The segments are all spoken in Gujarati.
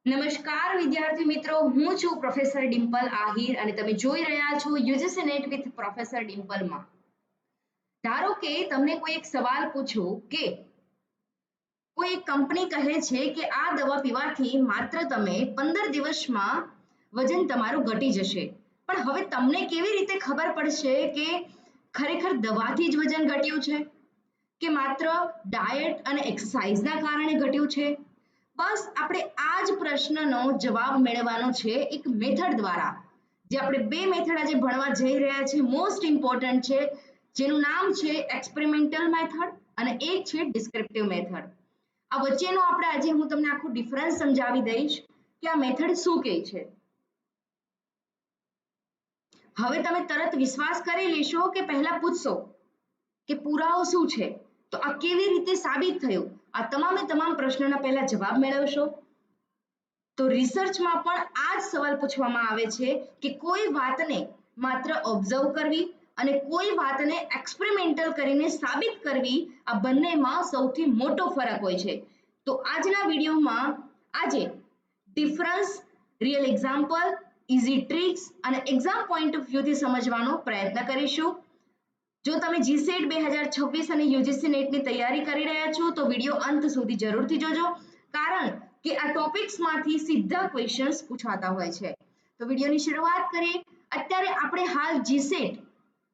નમસ્કાર વિદ્યાર્થી મિત્રો, હું છું પ્રોફેસર ડિમ્પલ આહિર અને તમે જોઈ રહ્યા છો યુજીસી નેટ વિથ પ્રોફેસર ડિમ્પલમાં. ધારો કે તમને કોઈ એક સવાલ પૂછો કે કોઈ એક કંપની કહે છે કે આ દવા પીવાથી માત્ર તમે 15 દિવસમાં વજન તમારું ઘટી જશે. પણ હવે તમને કેવી રીતે ખબર પડશે કે ખરેખર દવાથી જ વજન ઘટ્યું છે કે માત્ર ડાયટ અને એક્સરસાઇઝના કારણે ઘટ્યું છે? બસ આપણે આ જ પ્રશ્નનો જવાબ મેળવવાનો છે એક મેથડ દ્વારા. જે આપણે બે મેથડ આજે ભણવા જઈ રહ્યા છીએ, મોસ્ટ ઇમ્પોર્ટન્ટ છે, જેનું નામ છે એક્સપેરિમેન્ટલ મેથડ અને એક છે ડિસ્ક્રિપ્ટિવ મેથડ. આ વચ્ચેનો આપણે આજે હું તમને આખું ડિફરન્સ સમજાવી દઈશ કે આ મેથડ શું કહે છે. હવે તમે તરત વિશ્વાસ કરી લેશો કે પહેલા પૂછશો કે પુરાવો શું છે, તો આ કેવી રીતે સાબિત થયું? આ તમામે તમામ પ્રશ્નોના પહેલા જવાબ મેળવશો. તો રિસર્ચમાં પણ આ જ સવાલ પૂછવામાં આવે છે કે કોઈ વાતને માત્ર ઓબ્ઝર્વ કરવી અને કોઈ વાતને એક્સપેરિમેન્ટલ કરીને સાબિત કરવી, આ બંનેમાં સૌથી મોટો ફરક હોય છે. તો આજના વિડીયોમાં આજે difference, real example, easy tricks અને એક્ઝામ પોઈન્ટ ઓફ વ્યૂથી સમજવાનો પ્રયત્ન કરીશું. જો તમે જીસેટ 2026 અને યુજીસી નેટની તૈયારી કરી રહ્યા છો તો વિડીયો અંત સુધી જરૂરથી જોજો, કારણ કે આ ટોપિક્સમાંથી સીધા ક્વેશ્ચન્સ પૂછાતા હોય છે. તો વિડીયોની શરૂઆત કરીએ. અત્યારે આપણે હાલ જીસેટ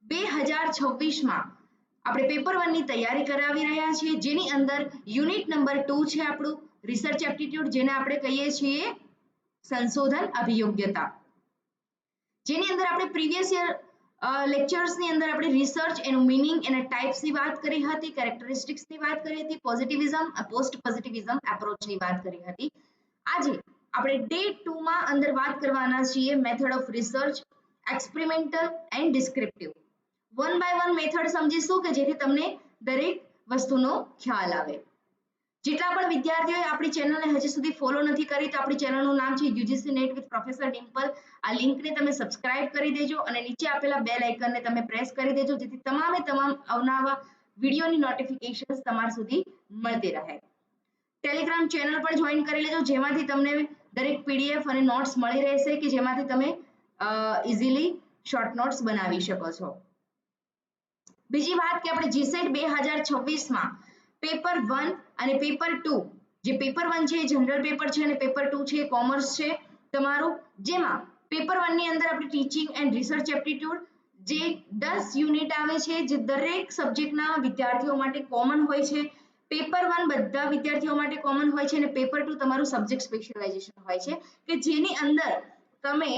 2026માં આપણે પેપર 1 ની તૈયારી કરાવી રહ્યા છીએ, જેની અંદર યુનિટ નંબર 2 છે આપણું રિસર્ચ એપ્ટિટ્યુડ, જેને આપણે કહીએ છીએ સંશોધન અભિયોગ્યતા, જેની અંદર આપણે પ્રીવિયસ યર લેક્ચર્સની અંદર આપણે રિસર્ચ, એનું મીનિંગ, એના ટાઈપ્સની વાત કરી હતી, કેરેક્ટરિસ્ટિક્સની વાત કરી હતી, પોઝિટિવિઝમ, પોસ્ટ પોઝિટિવિઝમ એપ્રોચની વાત કરી હતી. આજે આપણે ડે 2 માં અંદર વાત કરવાના છીએ method of research, experimental and descriptive. One by one method સમજીશું કે જેથી તમને દરેક વસ્તુનો ખ્યાલ આવે. જેટલા પણ વિદ્યાર્થીઓએ આપણી ચેનલને હજી સુધી ફોલો નથી કરી તો આપણી ચેનલનું નામ છે UGC net with professor Dimple. આ લિંકને તમે સબસ્ક્રાઇબ કરી દેજો અને નીચે આપેલા બેલ આઇકનને તમે પ્રેસ કરી દેજો, જેથી તમામે તમામ અવનવા વિડીયોની નોટિફિકેશન્સ તમારા સુધી મળતી રહે. ટેલિગ્રામ ચેનલ પણ જોઈન કરી લેજો, જેમાંથી તમને દરેક પીડીએફ અને નોટ્સ મળી રહેશે કે જેમાંથી તમે ઇઝીલી શોર્ટ નોટ્સ બનાવી શકો છો. બીજી વાત કે આપણે જીસેટ 2026માં પેપર 1 અને પેપર 2, જે પેપર 1 છે એ જનરલ પેપર છે અને પેપર 2 છે એ કોમર્સ છે તમારું, જેમાં પેપર 1 ની અંદર આપણે ટીચિંગ એન્ડ રિસર્ચ એપ્ટિટ્યુડ જે 10 યુનિટ આવે છે, જે દરેક સબ્જેક્ટના વિદ્યાર્થીઓ માટે કોમન હોય છે. પેપર 1 બધા વિદ્યાર્થીઓ માટે કોમન હોય છે અને પેપર 2 તમારું સબ્જેક્ટ સ્પેશિયલાઇઝેશન હોય છે કે જેની અંદર તમે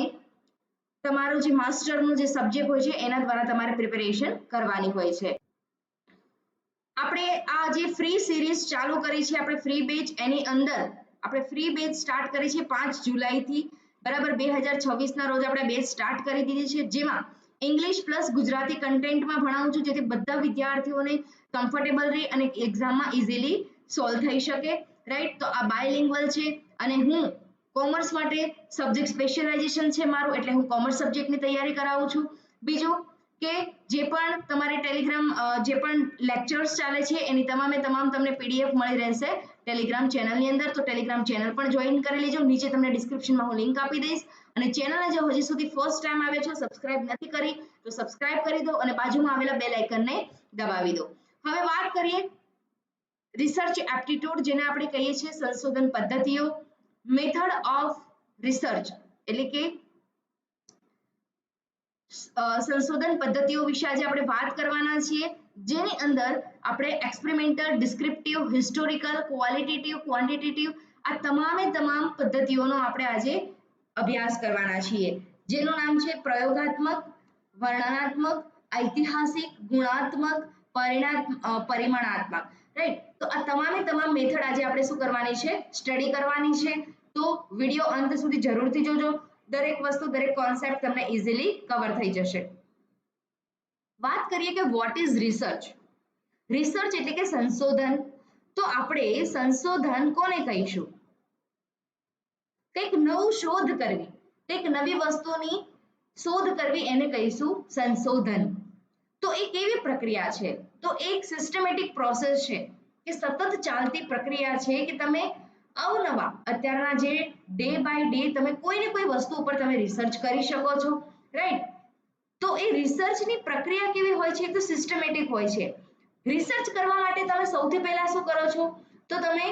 તમારો જે માસ્ટરનો જે સબ્જેક્ટ હોય છે એના દ્વારા તમારે પ્રિપેરેશન કરવાની હોય છે. આપણે આ જે ફ્રી સિરીઝ ચાલુ કરી છે, આપણે ફ્રી બેચ, એની અંદર આપણે ફ્રી બેચ સ્ટાર્ટ કરી છે 5 જુલાઈથી, બરાબર. 2026ના રોજ આપણે બેચ સ્ટાર્ટ કરી દીધી છે, જેમાં ઇંગ્લિશ પ્લસ ગુજરાતી કન્ટેન્ટમાં ભણાવું છું, જેથી બધા વિદ્યાર્થીઓને કમ્ફર્ટેબલ રહે અને એક્ઝામમાં ઇઝીલી સોલ્વ થઈ શકે, રાઈટ. તો આ બાયલિંગ્વલ છે અને હું કોમર્સ માટે સબ્જેક્ટ સ્પેશિયલાઇઝેશન છે મારું, એટલે હું કોમર્સ સબ્જેક્ટની તૈયારી કરાવું છું. બીજું કે જે પણ તમારે ટેલિગ્રામ જે પણ લેક્ચર્સ ચાલે છે એની તમામે તમામ તમને પીડીએફ મળી રહેશે ટેલિગ્રામ ચેનલની અંદર, તો ટેલિગ્રામ ચેનલ પણ જોઈન કરી લેજો. નીચે તમને ડિસ્ક્રિપ્શનમાં હું લિંક આપી દઈશ અને ચેનલને જો હજી સુધી ફર્સ્ટ ટાઈમ આવ્યા છો, સબસ્ક્રાઇબ નથી કરી તો સબસ્ક્રાઇબ કરી દો અને બાજુમાં આવેલા બેલ આઇકનને દબાવી દો. હવે વાત કરીએ રિસર્ચ એપ્ટિટ્યુડ, જેને આપણે કહીએ છીએ સંશોધન પદ્ધતિઓ, મેથડ ઓફ રિસર્ચ, એટલે કે સંશોધન પદ્ધતિઓ વિશે આજે આપણે વાત કરવાના છીએ, જેની અંદર આપણે experimental, descriptive, historical, qualitative, quantitative, આ તમામે તમામ પદ્ધતિઓનો આપણે આજે અભ્યાસ કરવાના છીએ, જેનું નામ છે પ્રયોગાત્મક, વર્ણનાત્મક, ઐતિહાસિક, ગુણાત્મક, પરિમાણાત્મક, રાઈટ. તો આ તમામે તમામ મેથડ આજે આપણે શું કરવાની છે, સ્ટડી કરવાની છે. તો વિડીયો અંત સુધી જરૂરથી જોજો, દરેક વસ્તુ, દરેક કોન્સેપ્ટ તમને ઇઝીલી કવર થઈ જશે. વાત કરીએ કે વોટ ઇઝ રિસર્ચ. રિસર્ચ એટલે કે સંશોધન. તો આપણે સંશોધન કોને કહીશું? કંઈક નવું શોધ કરવી, કંઈક નવી વસ્તુની શોધ કરવી, એને કહીશું સંશોધન. તો એ કેવી પ્રક્રિયા છે? તો એક સિસ્ટમેટિક પ્રોસેસ છે કે સતત ચાલતી પ્રક્રિયા છે કે તમે અવનવા અત્યારના જે ડે બાય ડે તમે કોઈ ને કોઈ વસ્તુ ઉપર તમે રિસર્ચ કરી શકો છો, રાઈટ? તો એ રિસર્ચની પ્રક્રિયા કેવી હોય છે? તો સિસ્ટમેટિક હોય છે. રિસર્ચ કરવા માટે તમે સૌથી પહેલા શું કરો છો? તો તમે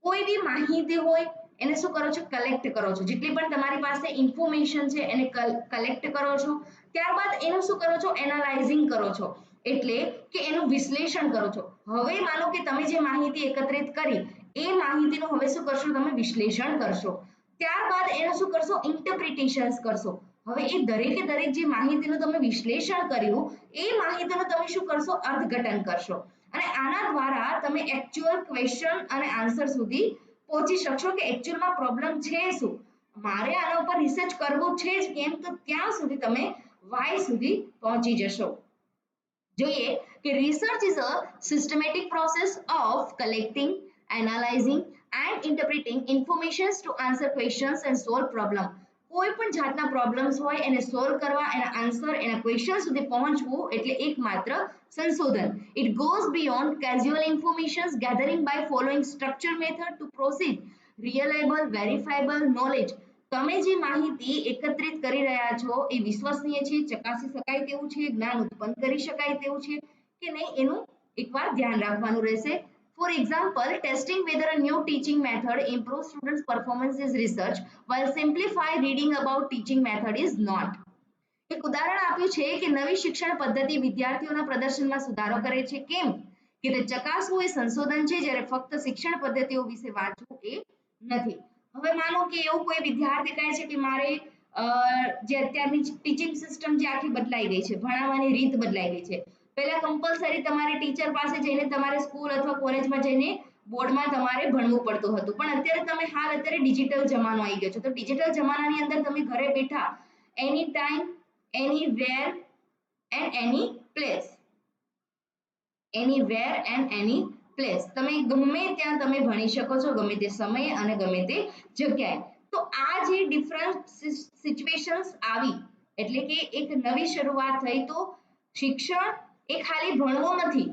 કોઈ બી માહિતી હોય એને શું કરો છો? કલેક્ટ કરો છો. જેટલી પણ તમારી પાસે ઇન્ફોર્મેશન છે એને કલેક્ટ કરો છો. ત્યારબાદ એનું શું કરો છો? એનાલાઇઝિંગ કરો છો. એટલે કે એનું વિશ્લેષણ કરો છો. હવે માનો કે તમે જે માહિતી એકત્રિત કરી એ માહિતીનું હવે શું કરશો? તમે વિશ્લેષણ કરશો. ત્યારબાદ એનું શું કરશો? ઇન્ટરપ્રિટેશન્સ કરશો. હવે એ દરેકે દરેક જે માહિતીનું તમે વિશ્લેષણ કર્યું એ માહિતીનું તમે શું કરશો? અર્થઘટન કરશો. અને આના દ્વારા તમે એકચ્યુઅલ ક્વેશ્ચન અને આન્સર સુધી પહોંચી શકશો કે એકચ્યુઅલમાં પ્રોબ્લેમ છે શું, મારે આના ઉપર રિસર્ચ કરવું છે જ કેમ, તો ત્યાં સુધી તમે વાય સુધી પહોંચી જશો. જોઈએ કે research is a systematic process of collecting, analysing and interpreting informations to answer questions and solve problem. કોઈ પણ જાતના પ્રોબ્લેમ્સ હોય એને સોલ્વ કરવા, એના આન્સર, એના ક્વેશ્ચન સુધી પહોંચવું એટલે એકમાત્ર સંશોધન. It goes beyond casual information gathering by following structured method to proceed reliable, verifiable knowledge. તમે જે માહિતી એકત્રિત કરી રહ્યા છો એ વિશ્વસનીય છે, ચકાસી શકાય તેવું છે, જ્ઞાન ઉત્પન્ન કરી શકાય તેવું છે કે નહીં, એનું એકવાર ધ્યાન રાખવાનું રહેશે. For example, testing whether a new teaching method improves students' performance is research, while simplified reading about teaching method is not. એક ઉદાહરણ આપ્યું છે કે નવી શિક્ષણ પદ્ધતિ વિદ્યાર્થીઓના પ્રદર્શનમાં સુધારો કરે છે. કેમ? કે તે ચકાસવું એ સંશોધન છે, જ્યારે ફક્ત શિક્ષણ પદ્ધતિઓ વિશે વાંચવું એ નથી. હવે માનો કે એવું કોઈ વિદ્યાર્થી કહે છે કે મારે જે અત્યારની ટીચિંગ સિસ્ટમ જે આખી બદલાઈ ગઈ છે, ભણાવવાની રીત બદલાઈ ગઈ છે. પહેલા કમ્પલસરી તમારે ટીચર પાસે જઈને તમારે સ્કૂલ અથવા કોલેજમાં જઈને બોર્ડમાં તમારે ભણવું પડતું હતું, પણ અત્યારે ડિજિટલ જમાનો આવી ગયો છે. તો ડિજિટલ જમાનાની અંદર તમે ઘરે બેઠા એની time, anywhere and any place, anywhere and any place, તમે ગમે ત્યાં તમે ભણી શકો છો, ગમે તે સમયે અને ગમે તે જગ્યાએ. તો આ જે ડિફરન્ટ સિચ્યુએશન્સ આવી એટલે કે એક નવી શરૂઆત થઈ. તો શિક્ષણ એ ખાલી ભણવું નથી.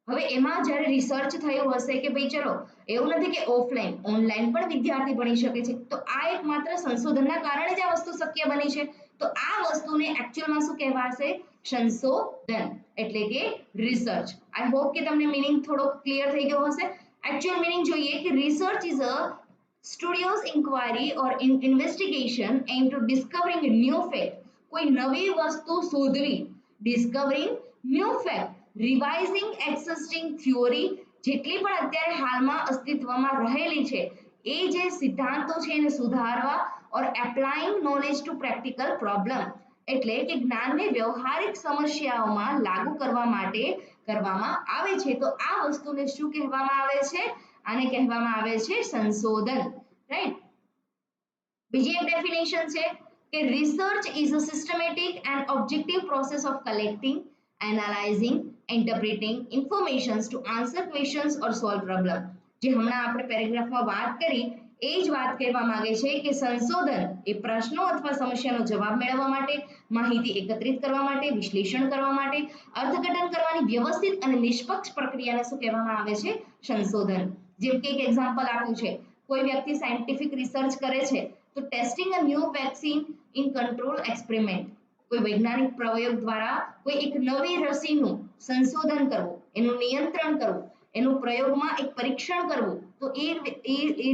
હવે એમાં જ્યારે રિસર્ચ થયું હશે કે ભાઈ ચલો એવું નથી કે ઓફલાઈન, ઓનલાઈન પણ વિદ્યાર્થી ભણી શકે છે, તો આ એક માત્ર સંશોધનના કારણે જ આ વસ્તુ શક્ય બની છે. તો આ વસ્તુને એકચ્યુઅલમાં શું કહેવાશે? સંશોધન એટલે કે રિસર્ચ. આઈ હોપ કે તમને મીનિંગ થોડો ક્લિયર થઈ ગયો હશે. એકચ્યુઅલ મીનિંગ જોઈએ કે research is a studious inquiry or investigation aimed to discovering a new fact, કોઈ નવી વસ્તુ શોધવી, discovering new fact, revising existing theory, જેટલી પણ અત્યારે હાલમાં અસ્તિત્વમાં રહેલી છે એ જે સિદ્ધાંતો છે એને સુધારવા, or applying knowledge to practical problem, એટલે કે જ્ઞાનને વ્યવહારિક સમસ્યાઓમાં લાગુ કરવા માટે કરવામાં આવે છે. તો આ વસ્તુને શું કહેવામાં આવે છે? આને કહેવામાં આવે છે સંશોધન, રાઈટ? બીજી એક ડેફિનેશન છે કે research is a systematic and objective process of collecting, analysing, interpreting informations to answer questions or solve problem. જે હમણાં આપણે પેરેગ્રાફમાં વાત કરી એ જ વાત કહેવા માંગે છે કે સંશોધન એ પ્રશ્નો અથવા સમસ્યાનો જવાબ મેળવવા માટે, માહિતી એકત્રિત કરવા માટે, વિશ્લેષણ કરવા માટે, અર્થઘટન કરવાની વ્યવસ્થિત અને નિષ્પક્ષ પ્રક્રિયાને શું કહેવામાં આવે છે? સંશોધન. જેમ કે એક એક્ઝામ્પલ આપ્યું છે, કોઈ વ્યક્તિ સાયન્ટિફિક રિસર્ચ કરે છે તો testing a new vaccine in control experiment, કોઈ વૈજ્ઞાનિક પ્રયોગ દ્વારા કોઈ એક નવી રસીનું સંશોધન કરવું, એનું નિયંત્રણ કરવું, એનું પ્રયોગમાં એક પરીક્ષણ કરવું, તો એ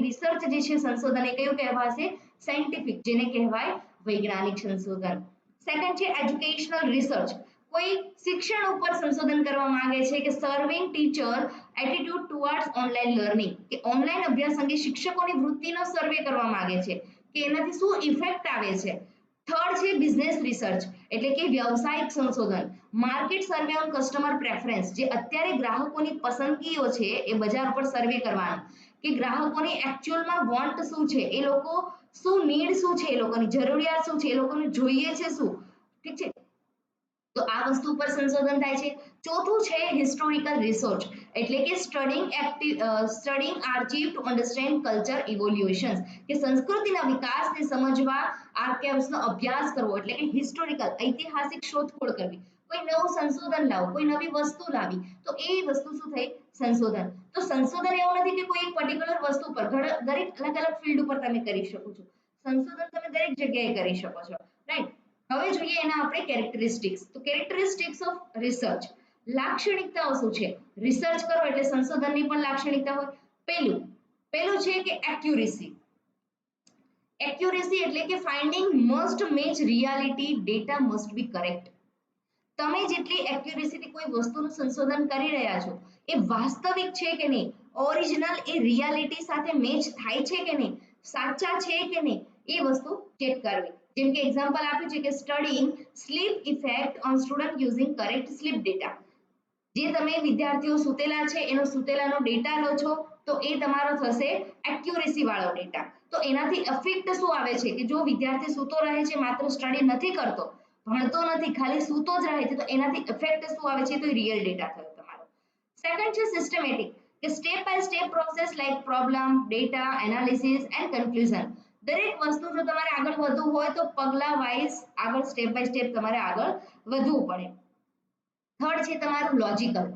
રિસર્ચ જે છે સંશોધન એ કયું કહેવાશે? સાયન્ટિફિક, જેને કહેવાય વૈજ્ઞાનિક સંશોધન. સેકન્ડ છે એજ્યુકેશનલ રિસર્ચ. કોઈ શિક્ષણ ઉપર સંશોધન કરવા માંગે છે કે serving teacher attitude towards online learning, કે ઓનલાઈન અભ્યાસ અંગે શિક્ષકોની વૃત્તિનો સર્વે કરવા માંગે છે કે એનાથી શું ઇફેક્ટ આવે છે. થર્ડ છે બિઝનેસ રિસર્ચ એટલે કે વ્યવસાયિક સંશોધન, market survey on customer preference, જે અત્યારે ગ્રાહકોની પસંદગીઓ છે એ બજાર પર સર્વે કરવાનો કે ગ્રાહકોની એકચ્યુઅલમાં વોન્ટ શું છે, એ લોકો શું નીડ શું છે, એ લોકોની જરૂરિયાત શું છે, એ લોકોને જોઈએ છે શું, ઠીક છે. તો આ વસ્તુ પર સંશોધન થાય છે. ચોથું છે હિસ્ટોરિકલ રિસર્ચ એટલે કે studying archive to understand culture ઇવોલ્યુશન્સ, કે સંસ્કૃતિના વિકાસને સમજવા આર્કાઇવ્સનો અભ્યાસ કરવો એટલે કે હિસ્ટોરિકલ, ઐતિહાસિક શોધખોળ કરવી, કોઈ નવું સંશોધન લાવવું, કોઈ નવી વસ્તુ લાવી, તો એ વસ્તુ શું થઈ? સંશોધન. તો તો સંશોધન એવું નથી કે કોઈ એક પર્ટિક્યુલર વસ્તુ પર દરેક અલગ અલગ ફિલ્ડ ઉપર તમે કરી શકો છો. સંશોધન તમે દરેક જગ્યાએ કરી શકો છો, રાઈટ. હવે જોઈએ એના આપણે કેરેક્ટરિસ્ટિક્સ. તો કેરેક્ટરિસ્ટિક્સ ઓફ રિસર્ચ, લાક્ષણિકતાઓ શું છે? રિસર્ચ કરો એટલે સંશોધનની પણ લાક્ષણિકતા હોય. પેલું છે કે એક્યુરેસી. એક્યુરેસી એટલે કે finding must match reality, data must be correct. તમે જેટલી એક્યુરેસીથી કોઈ વસ્તુનું સંશોધન કરી રહ્યા છો એ વાસ્તવિક છે કે નહીં, ઓરિજિનલ એ રિયાલિટી સાથે મેચ થાય છે કે નહીં, સાચા છે કે નહીં, એ વસ્તુ ચેક કરવી. જેમ કે એક્ઝામ્પલ આપ્યું છે કે studying sleep effect on student using correct sleep data. જે તમે વિદ્યાર્થીઓ સૂતેલા છે એનો સૂતેલાનો ડેટા લો છો તો એ તમારો થશે એક્યુરેસી વાળો ડેટા. તો એનાથી ઇફેક્ટ શું આવે છે કે જો વિદ્યાર્થી સૂતો રહે છે, માત્ર સ્ટડી નથી કરતો, ભણતો નથી, ખાલી સૂતો જ રહે છે, તો એનાથી ઇફેક્ટ શું આવે છે? તો રિયલ ડેટા થયો તમારો. સેકન્ડ છે સિસ્ટમેટિક, કે step by step process like problem, data, analysis and conclusion. દરેક વસ્તુ જો તમારે આગળ વધવું હોય તો પગલા વાઇઝ આગળ સ્ટેપ બાય સ્ટેપ તમારે આગળ વધવું પડે. થર્ડ છે તમારું logical,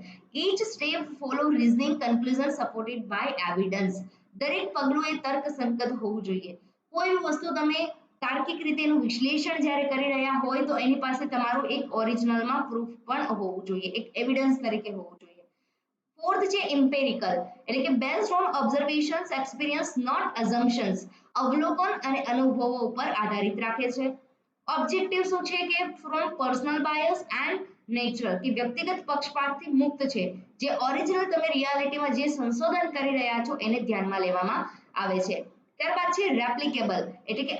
each step follow reasoning conclusion supported by evidence. દરેક પગલું એ તર્કસંગત હોવું જોઈએ. કોઈ વસ્તુ તમે તાર્કિક રીતે એનું વિશ્લેષણ જ્યારે કરી રહ્યા હોય તો એની પાસે તમારું એક ઓરિજિનલમાં પ્રૂફ પણ હોવું જોઈએ, એક એવિડન્સ તરીકે હોવું જોઈએ. ફોર્થ છે ઇમ્પેરિકલ, એટલે કે based on observations, experience, not assumptions. અવલોકન અને અનુભવો ઉપર આધારિત રાખે છે. ઓબ્જેક્ટિવ શું છે કે from personal bias and natural, કે વ્યક્તિગત પક્ષપાતથી મુક્ત છે. જે ઓરિજિનલ તમે રિયાલિટીમાં જે સંશોધન કરી રહ્યા છો એને ધ્યાનમાં લેવામાં આવે છે. ત્યારબાદ છે રેપ્લિકેબલ, એટલે કે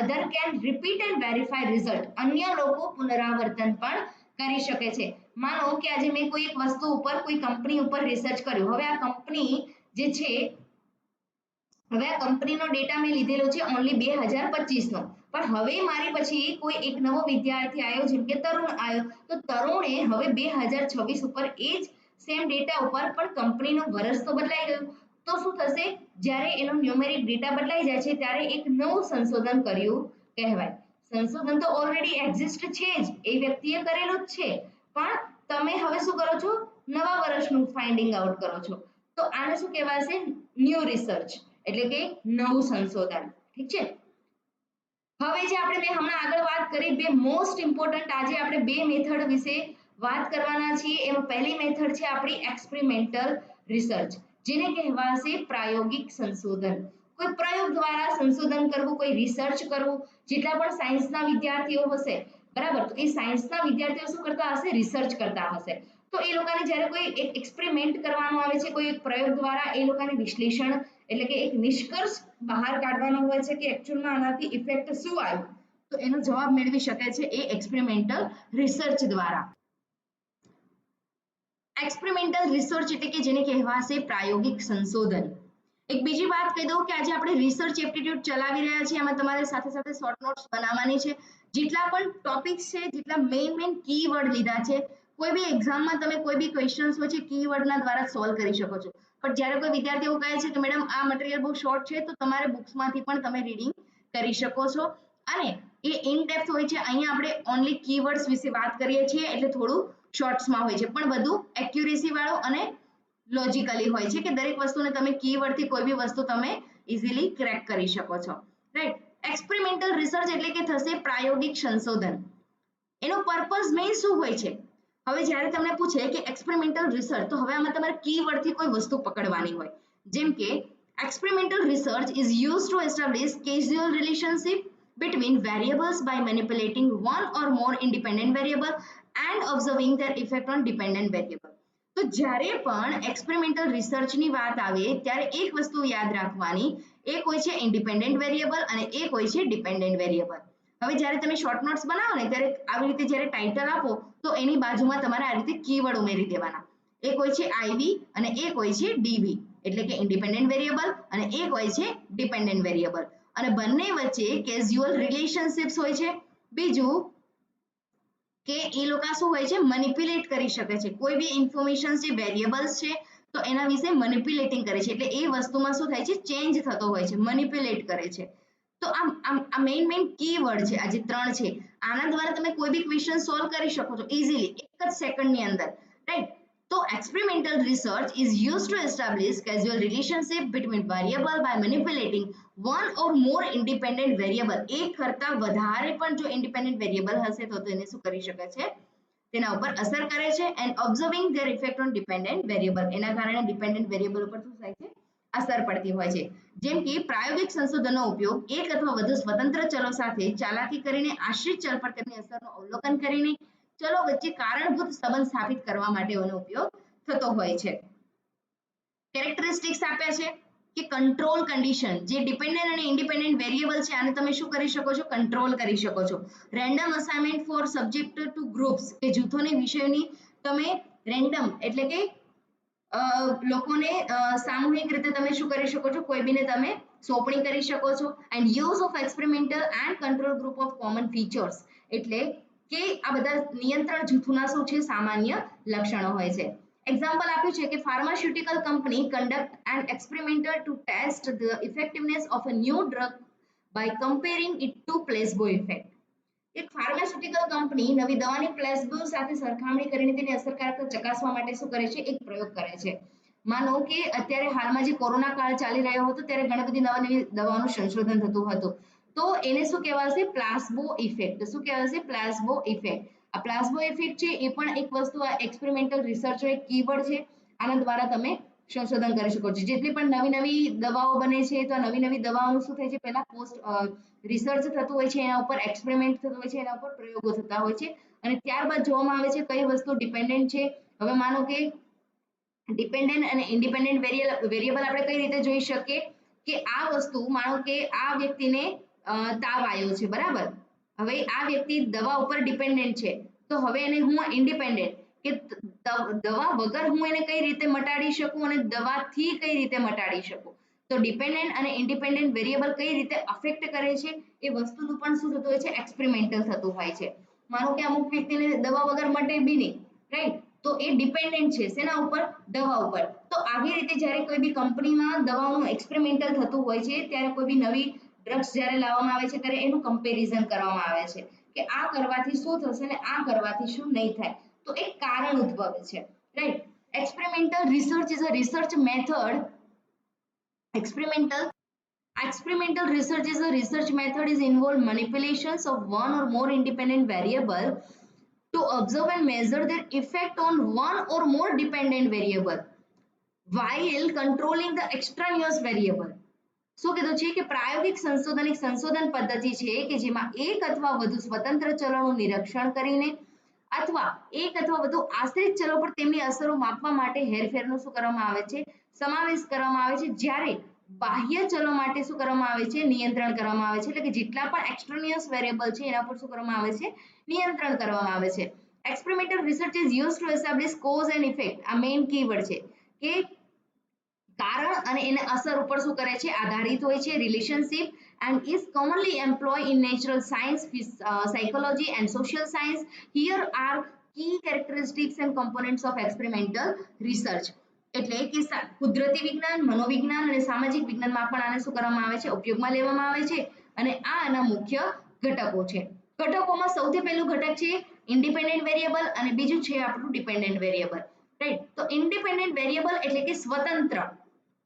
other can repeat and verify result. અન્ય લોકો પુનરાવર્તન પણ કરી શકે છે. માનો કે આજે મેં કોઈ એક વસ્તુ ઉપર, કોઈ કંપની ઉપર રિસર્ચ કર્યું. હવે આ કંપની જે છે, હવે આ કંપનીનો ડેટા મેં લીધેલો છે ઓનલી 2025 નો, પણ હવે મારી પછી કોઈ એક નવો વિદ્યાર્થી આવ્યો, જેમ કે તરુણ આવ્યો, તો તરુણે હવે 2026 ઉપર એ જ સેમ ડેટા ઉપર પણ કંપનીનું વર્ષ તો બદલાઈ ગયું. તો શું થશે? જ્યારે એનો ન્યુમેરિક ડેટા બદલાઈ જાય છે ત્યારે એક નવું સંશોધન કર્યું કહેવાય. સંશોધન તો ઓલરેડી એક્ઝિસ્ટ છે જ, એ વ્યક્તિએ કરેલું જ છે, પણ તમે હવે શું કરો છો? નવા વર્ષનું ફાઇન્ડિંગ આઉટ કરો છો. તો આને શું કહેવાશે? ન્યૂ રિસર્ચ, એટલે કે નવું સંશોધન. ઠીક છે. હવે જે આપણે મેં હમણાં આગળ વાત કરી, બે મોસ્ટ ઇમ્પોર્ટન્ટ આજે આપણે બે મેથડ વિશે વાત કરવાના છીએ. એમાં પહેલી મેથડ છે આપણી એક્સપેરિમેન્ટલ રિસર્ચ, જેને કહેવાશે પ્રાયોગિક સંશોધન. કોઈ પ્રયોગ દ્વારા સંશોધન કરવું, કોઈ રિસર્ચ કરવું. જેટલા પણ સાયન્સના વિદ્યાર્થીઓ હશે, બરાબર, તો એ સાયન્સના વિદ્યાર્થીઓ શું કરતા હશે? રિસર્ચ કરતા હશે. તો એ લોકોને જ્યારે કોઈ એક એક્સપેરિમેન્ટ કરવાનો આવે છે, કોઈ એક પ્રયોગ દ્વારા એ લોકોને વિશ્લેષણ, એટલે કે એક નિષ્કર્ષ બહાર કાઢવાનો હોય છે કે એકચ્યુઅલમાં આનાથી ઇફેક્ટ શું આવ્યું, તો એનો જવાબ મેળવી શકે છે એ એક્સપેરિમેન્ટલ રિસર્ચ દ્વારા. એક્સપેરિમેન્ટલ રિસર્ચ એટલે કે જેને કહેવાશે પ્રાયોગિક સંશોધન. એક બીજી વાત કહી દઉં કે આજે આપણે રિસર્ચ એપ્ટિટ્યુડ ચલાવી રહ્યા છીએ, એમાં તમારે સાથે સાથે શોર્ટ નોટ્સ બનાવવાની છે. જેટલા પણ ટોપિક્સ છે, જેટલા મેઇન કીવર્ડ લીધા છે, કોઈ બી એક્ઝામમાં તમે કોઈ બી ક્વેશ્ચન્સ હોય છે કીવર્ડના દ્વારા સોલ્વ કરી શકો છો. પણ જ્યારે કોઈ વિદ્યાર્થી એવું કહે છે કે મેડમ આ મટીરિયલ બહુ શોર્ટ છે, તો તમારે બુક્સમાંથી પણ તમે રીડિંગ કરી શકો છો. અને એ ઇન ડેપ્થ હોય છે. અહીંયા આપણે ઓનલી કીવર્ડ્સ વિશે વાત કરીએ છીએ એટલે થોડું શોર્ટ્સમાં હોય છે, પણ બધું એક્યુરેસી વાળું અને લોજિકલી હોય છે, કે દરેક વસ્તુને તમે કીવર્ડથી કોઈ બી વસ્તુ તમે ઇઝીલી ક્રેક કરી શકો છો, રાઈટ. એક્સપેરિમેન્ટલ રિસર્ચ એટલે કે થશે પ્રાયોગિક સંશોધન. એનો પર્પઝ મેઇન શું હોય છે? હવે જ્યારે તમને પૂછે કે એક્સપેરિમેન્ટલ રિસર્ચ, તો હવે આમાં તમારે કીવર્ડથી કોઈ વસ્તુ પકડવાની હોય. જેમ કે experimental research is used to establish causal relationship between variables by manipulating one or more independent variable and observing their effect on dependent variable. તો જ્યારે પણ એક્સપેરિમેન્ટલ રિસર્ચની વાત આવે ત્યારે એક વસ્તુ યાદ રાખવાની, એક હોય છે ઇન્ડિપેન્ડન્ટ વેરિયેબલ અને એક હોય છે ડિપેન્ડન્ટ વેરિયેબલ. હવે જ્યારે તમે શોર્ટ નોટ્સ બનાવો ને ત્યારે આવી રીતે જ્યારે ટાઇટલ આપો તો એની બાજુમાં તમારે આ રીતે કીવર્ડ ઉમેરી દેવાના. એક હોય છે આઈવી અને એક હોય છે ડીવી, એટલે કે ઇન્ડિપેન્ડન્ટ વેરિયેબલ, અને એક હોય છે ડિપેન્ડન્ટ વેરિયેબલ. અને બંને વચ્ચે કેઝ્યુઅલ રિલેશનશિપ્સ હોય છે. બીજું કે એ લોકો શું હોય છે? મેનિપ્યુલેટ કરી શકે છે. કોઈ બી ઇન્ફોર્મેશન જે વેરિયેબલ્સ છે તો એના વિશે મેનિપ્યુલેટિંગ કરે છે, એટલે એ વસ્તુમાં શું થાય છે? ચેન્જ થતો હોય છે, મેનિપ્યુલેટ કરે છે. તો આ મેઇન કીવર્ડ છે, આ જે ત્રણ છે, આના દ્વારા તમે કોઈ બી ક્વેશ્ચન સોલ્વ કરી શકો છો ઇઝીલી, એક જ સેકન્ડની અંદર, રાઈટ. તો experimental research is used to establish causal relationship between variable by manipulating one or more independent variable. એક કરતા વધારે પણ જો independent variable હશે તો એને શું કરી શકે છે, તેના ઉપર અસર કરે છે, and observing their effect on dependent variable. એના કારણે dependent variable ઉપર શું થાય છે, અસર પડતી હોય છે. જેમ કે પ્રાયોગિક સંશોધનનો ઉપયોગ એક અથવા વધુ સ્વતંત્ર ચલો સાથે ચાલાકી કરીને આશ્રિત ચલ પર તેમની અસરનું અવલોકન કરીને ચલો વચ્ચે કારણભૂત સંબંધ સ્થાપિત કરવા માટે એનો ઉપયોગ થતો હોય છે. કેરેક્ટરિસ્ટિક્સ આપ્યા છે કે કંટ્રોલ કન્ડિશન, જે ડિપેન્ડન્ટ અને ઇન્ડિપેન્ડન્ટ વેરિયેબલ છે આને તમે શું કરી શકો છો, કંટ્રોલ કરી શકો છો. Random assignment for subject to groups, કે જૂથોની વિષયોની તમે રેન્ડમ એટલે કે લોકોને સામૂહિક રીતે તમે શું કરી શકો છો, કોઈ બીને તમે સોંપણી કરી શકો છો. And use of experimental and control group of common features, એટલે કે આ બધા નિયંત્રણ જૂથોના શું છે, સામાન્ય લક્ષણો હોય છે. એક્ઝામ્પલ આપ્યું છે કે pharmaceutical company conduct an experimental to test the effectiveness of a new drug by comparing it to placebo effect. એક ફાર્માસ્યુટિકલ કંપની નવી દવાની પ્લેસબો સાથે સરખામણી કરીને તેની અસરકારકતા ચકાસવા માટે શું કરે છે, એક પ્રયોગ કરે છે. માનો કે અત્યારે હાલમાં જે કોરોના કાળ ચાલી રહ્યો હતો ત્યારે ઘણી બધી નવી દવાનું સંશોધન થતું હતું, તો એને શું કહેવાશે, પ્લાસ્બો ઇફેક્ટ. શું કહેવાશે, પ્લાસ્બો ઇફેક્ટ. આ પ્લાસ્બો ઇફેક્ટ છે એ પણ એક વસ્તુ, આ એક્સપેરિમેન્ટલ રિસર્ચનો એક કીવર્ડ છે. આના દ્વારા તમે સંશોધન કરી શકો છો. જેટલી પણ નવી નવી દવાઓ બને છે તો આ નવી નવી દવાઓનું શું થાય છે, પહેલા પોસ્ટ રિસર્ચ થતું હોય છે, એના ઉપર એક્સપેરિમેન્ટ થતું હોય છે, એના ઉપર પ્રયોગો થતા હોય છે, અને ત્યારબાદ જોવામાં આવે છે કઈ વસ્તુ ડિપેન્ડન્ટ છે. હવે માનો કે ડિપેન્ડન્ટ અને ઇન્ડિપેન્ડન્ટ વેરિયેબલ આપણે કઈ રીતે જોઈ શકીએ કે આ વસ્તુ, માનો કે આ વ્યક્તિને તાવ આવ્યો છે, બરાબર. હવે આ વ્યક્તિ દવા ઉપર ડિપેન્ડન્ટ છે, તો હવે એને હું ઇન્ડિપેન્ડન્ટ કે દવા વગર હું એને કઈ રીતે મટાડી શકું અને દવાથી કઈ રીતે મટાડી શકું. તો ડિપેન્ડન્ટ અને ઇન્ડિપેન્ડન્ટ વેરિયેબલ કઈ રીતે અફેક્ટ કરે છે એ વસ્તુનું પણ શું થતું હોય છે, એક્સપેરિમેન્ટલ થતું હોય છે. માનો કે અમુક વ્યક્તિને દવા વગર મટે બી નહીં, રાઈટ, તો એ ડિપેન્ડન્ટ છે શેના ઉપર, દવા ઉપર. તો આવી રીતે જ્યારે કોઈ બી કંપનીમાં દવાઓનું એક્સપેરિમેન્ટલ થતું હોય છે ત્યારે કોઈ બી નવી ડ્રગ્સ જ્યારે લાવવામાં આવે છે ત્યારે એનું કમ્પેરિઝન કરવામાં આવે છે કે આ કરવાથી શું થશે ને આ કરવાથી શું નહીં થાય. તો એક કારણ ઉદ્ભવે છે, right. Experimental research is a research method. Experimental research is a research method is involve manipulations of one or more independent variable to observe and measure their effect on one or more dependent variable while controlling the extraneous variable. શું કીધું છે કે પ્રાયોગિક સંશોધન એક સંશોધન પદ્ધતિ છે કે જેમાં એક અથવા વધુ સ્વતંત્ર ચલોનું નિરીક્ષણ કરીને અથવા એક અથવા વધુ આશ્રિત ચલો પર તેમની અસરો માપવા માટે હેરફેરનો શું કરવામાં આવે છે, સમાવેશ કરવામાં આવે છે. જ્યારે બાહ્ય ચલો માટે શું કરવામાં આવે છે, નિયંત્રણ કરવામાં આવે છે. એટલે કે જેટલા પણ એક્સટ્રેનિયસ વેરિયેબલ છે એના પર શું કરવામાં આવે છે, નિયંત્રણ કરવામાં આવે છે. Experimental research is used to establish cause and effect. આ મેઇન કીવર્ડ છે કે કારણ અને એને અસર ઉપર શું કરે છે, આધારિત હોય છે, relationship, and is commonly employed in natural science, psychology and social science. Here are key characteristics and components of experimental research. એટલે કે કુદરતી વિજ્ઞાન, મનોવિજ્ઞાન અને સામાજિક વિજ્ઞાનમાં પણ આને શું કરવામાં આવે છે, ઉપયોગમાં લેવામાં આવે છે, અને આ આના મુખ્ય ઘટકો છે. ઘટકોમાં સૌથી પહેલું ઘટક છે ઇન્ડિપેન્ડન્ટ વેરિયેબલ અને બીજું છે આપણું ડિપેન્ડન્ટ વેરિયેબલ, રાઈટ. તો ઇન્ડિપેન્ડન્ટ વેરિયેબલ એટલે કે સ્વતંત્ર.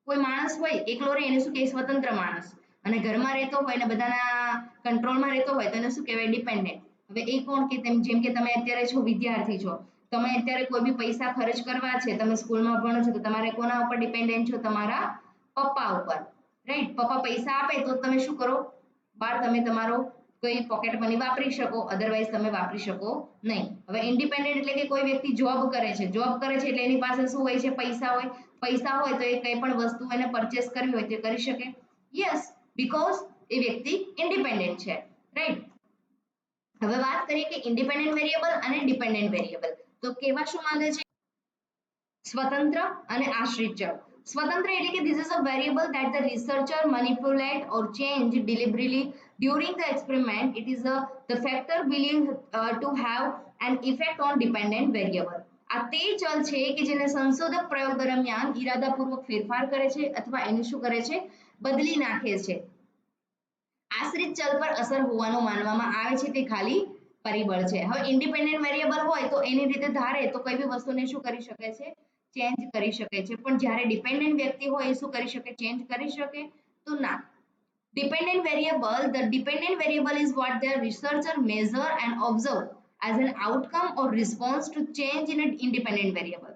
કોઈ માણસ હોય એકલો રહે એને શું કહેવાય, સ્વતંત્ર માણસ. અને ઘરમાં રહેતો હોય ને બધાના કંટ્રોલમાં રહેતો હોય તો એને શું કહેવાય, ડિપેન્ડન્ટ. હવે એ કોણ કે જેમ કે તમે અત્યારે છો વિદ્યાર્થી છો, તમે અત્યારે કોઈ બી પૈસા ખર્ચ કરવા છે, તમે સ્કૂલમાં ભણો છો તો તમારે કોના ઉપર ડિપેન્ડન્ટ છો, તમારા પપ્પા ઉપર, રાઈટ. પપ્પા પૈસા આપે તો તમે શું કરો, બાર તમે તમારો કોઈ પોકેટ મની વાપરી શકો, અધરવાઇઝ તમે વાપરી શકો નહીં. હવે ઇન્ડિપેન્ડન્ટ એટલે કે કોઈ વ્યક્તિ જોબ કરે છે એટલે એની પાસે શું હોય છે, પૈસા હોય. પૈસા હોય તો એ કંઈ પણ વસ્તુ એને પરચેસ કરવી હોય તે કરી શકે. યસ, બીકોઝ એ વ્યક્તિ ઇન્ડિપેન્ડન્ટ છે, રાઈટ. હવે વાત કરીએ કે ઇન્ડિપેન્ડન્ટ વેરિયેબલ અને ડિપેન્ડન્ટ વેરિયેબલ. તો કેવા શું માંગે છે, સ્વતંત્ર અને આશ્રિત ચલ. સ્વતંત્ર એટલે કે this is a variable that the researcher manipulate or change deliberately during the experiment. It is the factor believed to have an effect on dependent variable. આ તે ચલ છે કે જેને સંશોધક પ્રયોગ દરમિયાન ઈરાદાપૂર્વક ફેરફાર કરે છે અથવા એને શું કરે છે, બદલી નાખે છે. આશ્રિત ચલ પર અસર હોવાનું માનવામાં આવે છે તે ખાલી પરિબળ છે. હવે ઇન્ડિપેન્ડન્ટ વેરિયેબલ હોય તો એની રીતે ધારે તો કોઈ બી વસ્તુને શું કરી શકે છે, ચેન્જ કરી શકે છે. પણ જ્યારે ડિપેન્ડન્ટ વ્યક્તિ હોય એ શું કરી શકે, ચેન્જ કરી શકે તો ના. Dependent variable, the dependent variable is what the researcher measure and observe as an outcome or response to change in an independent variable.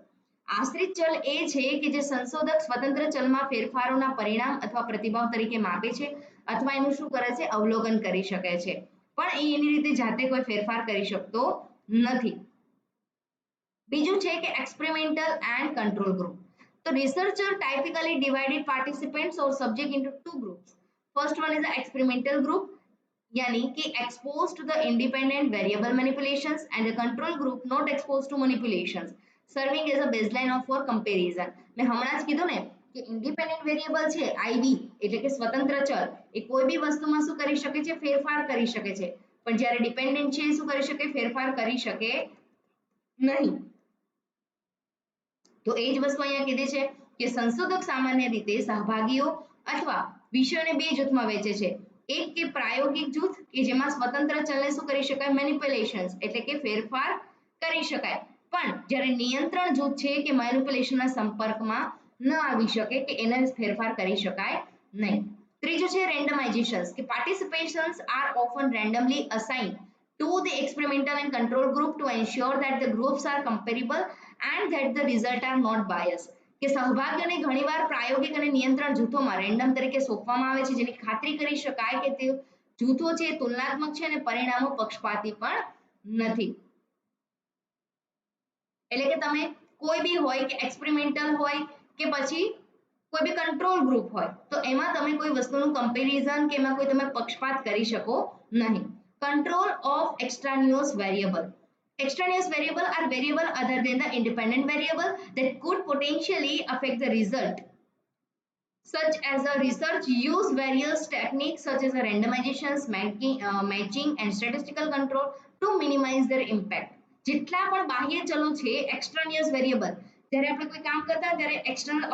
આશ્રિત ચલ એ છે કે જે સંશોધક સ્વતંત્ર ચલમાં ફેરફારોના પરિણામ અથવા પ્રતિભાવ તરીકે માપે છે અથવા એનું શું કરે છે, અવલોકન કરી શકે છે. પણ એ એની રીતે જાતે કોઈ ફેરફાર કરી શકતો નથી. બીજું છે કે experimental and control group. The researcher typically divided participants or subject into two groups. First one is the experimental group, yani ki exposed to the independent variable manipulations, and the control group not exposed to manipulations, serving as a baseline of for comparison. મેં હમણાં જ કીધું ને કે ઇન્ડિપેન્ડન્ટ વેરિયેબલ છે આઈવી એટલે કે સ્વતંત્ર ચલ, એ કોઈ બી વસ્તુમાં શું કરી શકે છે, ફેરફાર કરી શકે છે. પણ જ્યારે ડિપેન્ડન્ટ છે એ શું કરી શકે, ફેરફાર કરી શકે નહીં. તો એ જ વસ્તુ અહીંયા કીધી છે કે સંશોધક સામાન્ય રીતે સહભાગીઓ અથવા વિષયોને બે જૂથમાં વહેંચે છે. એક કે પ્રાયોગિક જૂથ કે જેમાં સ્વતંત્ર ચલને શું કરી શકાય, મેનિપ્યુલેશન્સ એટલે કે ફેરફાર કરી શકાય. પણ જ્યારે નિયંત્રણ જૂથ છે કે મેનિપ્યુલેશનના સંપર્કમાં ન આવી શકે કે એને ફેરફાર કરી શકાય નહીં. ત્રીજું છે રેન્ડમાઇઝેશન્સ કે participations are often randomly assigned to the experimental and control group to ensure that the groups are comparable and that the result are not biased. કે સહભાગીઓને ઘણીવાર પ્રાયોગિક અને નિયંત્રણ જૂથોમાં રેન્ડમ તરીકે સોંપવામાં આવે છે જેની ખાતરી કરી શકાય કે તે જૂથો છે તુલનાત્મક છે અને પરિણામો પક્ષપાતી પણ નથી. એટલે કે તમે કોઈ બી હોય કે એક્સપેરિમેન્ટલ હોય કે પછી કોઈ બી કંટ્રોલ ગ્રુપ હોય તો એમાં તમે કોઈ વસ્તુનું કમ્પેરિઝન કે એમાં કોઈ તમે પક્ષપાત કરી શકો નહીં. Control of extraneous variable. Extraneous variable are variable other than the independent variable that could potentially affect the result. Such as the research use various techniques such as randomizations, matching and statistical control to minimize their impact. જેટલા પણ બાહ્ય ચલો છે એક્સ્ટ્રાનિયસ વેરિયેબલ, જ્યારે આપણે કોઈ કામ કરતા હોય ત્યારે એક્સટર્નલ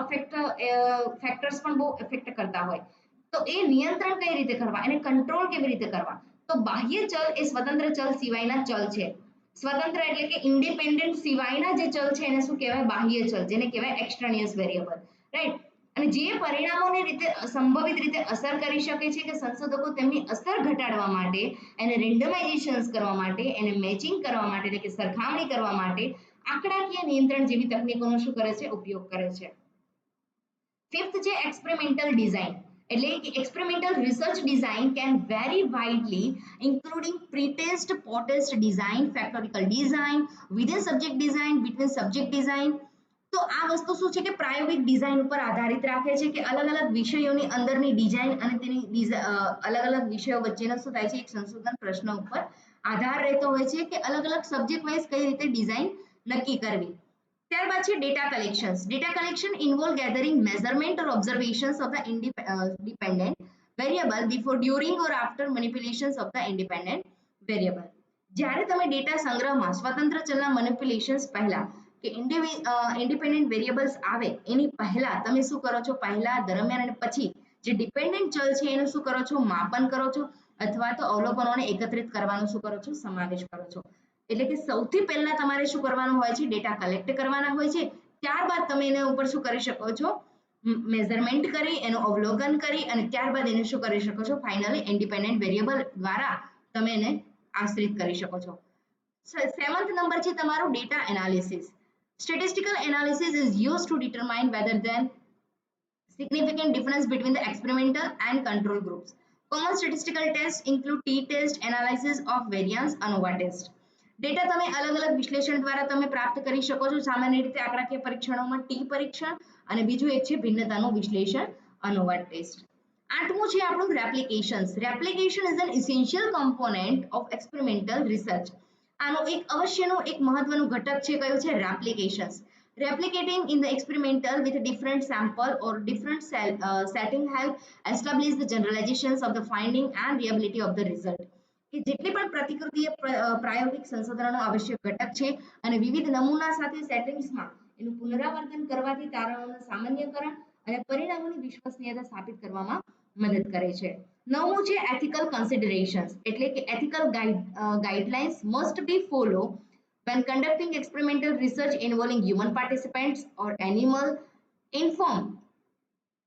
ફેક્ટર્સ પણ બહુ ઇફેક્ટ કરતા હોય, તો એ નિયંત્રણ કઈ રીતે કરવા, એને કંટ્રોલ કેવી રીતે કરવા. તો બાહ્ય ચલ એ સ્વતંત્ર ચલ સિવાયના ચલ છે. સ્વતંત્ર એટલે કે ઇન્ડિપેન્ડન્ટ સિવાયના જે ચલ છે એને શું કહેવાય, બાહ્ય ચલ, જેને કહેવાય એક્સ્ટ્રાનિયસ વેરિયેબલ, રાઈટ. અને જે પરિણામોને રીતે સંભવિત રીતે અસર કરી શકે છે કે સંશોધકો તેમની અસર ઘટાડવા માટે, એને રેન્ડમાઇઝેશન્સ કરવા માટે, એને મેચિંગ કરવા માટે એટલે કે સરખામણી કરવા માટે આંકડાકીય નિયંત્રણ જેવી તકનીકોનો શું કરે છે, ઉપયોગ કરે છે. ફિફ્થ છે એક્સપેરિમેન્ટલ ડિઝાઇન. એટલે કે experimental research design can vary widely including pre-test, post-test design, factorial design, within subject design, between subject design. તો આ વસ્તુ શું છે કે પ્રાયોગિક ડિઝાઇન ઉપર આધારિત રાખે છે કે અલગ અલગ વિષયોની અંદરની ડિઝાઇન અને તેની અલગ અલગ વિષયો વચ્ચેનો શું થાય છે, એક સંશોધન પ્રશ્ન ઉપર આધાર રહેતો હોય છે કે અલગ અલગ સબ્જેક્ટ વાઇઝ કઈ રીતે ડિઝાઇન નક્કી કરવી. ત્યારબાદ છે data collections. Data collection involve gathering measurement or observations of the dependent variable before, during or after manipulations of the independent variable. જ્યારે તમે ડેટા સંગ્રહમાં સ્વતંત્ર ચલના મેનિપ્યુલેશન્સ પહેલા કે ઇન્ડિપેન્ડન્ટ વેરિયેબલ્સ આવે એની પહેલા તમે શું કરો છો, પહેલા, દરમિયાન અને પછી જે ડિપેન્ડન્ટ ચલ છે એનું શું કરો છો, માપન કરો છો અથવા તો અવલોકનોને એકત્રિત કરવાનો શું કરો છો, સમાવેશ કરો છો. એટલે કે સૌથી પહેલા તમારે શું કરવાનું હોય છે, ડેટા કલેક્ટ કરવાના હોય છે. ત્યારબાદ તમે એના ઉપર શું કરી શકો છો, મેઝરમેન્ટ કરી, એનું અવલોકન કરી અને ત્યારબાદ એને શું કરી શકો છો, ફાઇનલી ઇન્ડિપેન્ડન્ટ વેરિયેબલ દ્વારા તમે એને આશ્રિત કરી શકો છો. સેવન્થ નંબર છે તમારો data analysis. Statistical analysis is used to determine whether there significant difference between the experimental and control groups. Common statistical tests include t-test, analysis of variance, ANOVA test. Data તમે અલગ અલગ વિશ્લેષણ દ્વારા તમે પ્રાપ્ત કરી શકો છો. સામાન્ય રીતે આંકડાકીય પરીક્ષણોમાં ટી પરીક્ષણ અને બીજું એક છે ભિન્નતાનું વિશ્લેષણ, ANOVA ટેસ્ટ. આઠમું છે આપણું replications. Replication is an essential component of experimental research. આનો એક અવશ્યનું એક મહત્વનું ઘટક છે કયું છે, રેપ્લિકેશન્સ. Replicating in the experimental with a different sample or different setting help establish the generalizations of the finding and reliability of the result. કે જેટલી પણ પ્રતિકૃતિ એ પ્રાયોગિક સંશોધનનો આવશ્યક ઘટક છે અને વિવિધ નમૂના સાથે સેટિંગ્સમાં એનું પુનરાવર્તન કરવાથી તારણોનું સામાન્યકરણ અને પરિણામોની વિશ્વસનીયતા સ્થાપિત કરવામાં મદદ કરે છે. નવમું છે એથિકલ કન્સિડરેશન્સ એટલે કે ethical guidelines must be follow when conducting experimental research involving human participants or animal. Inform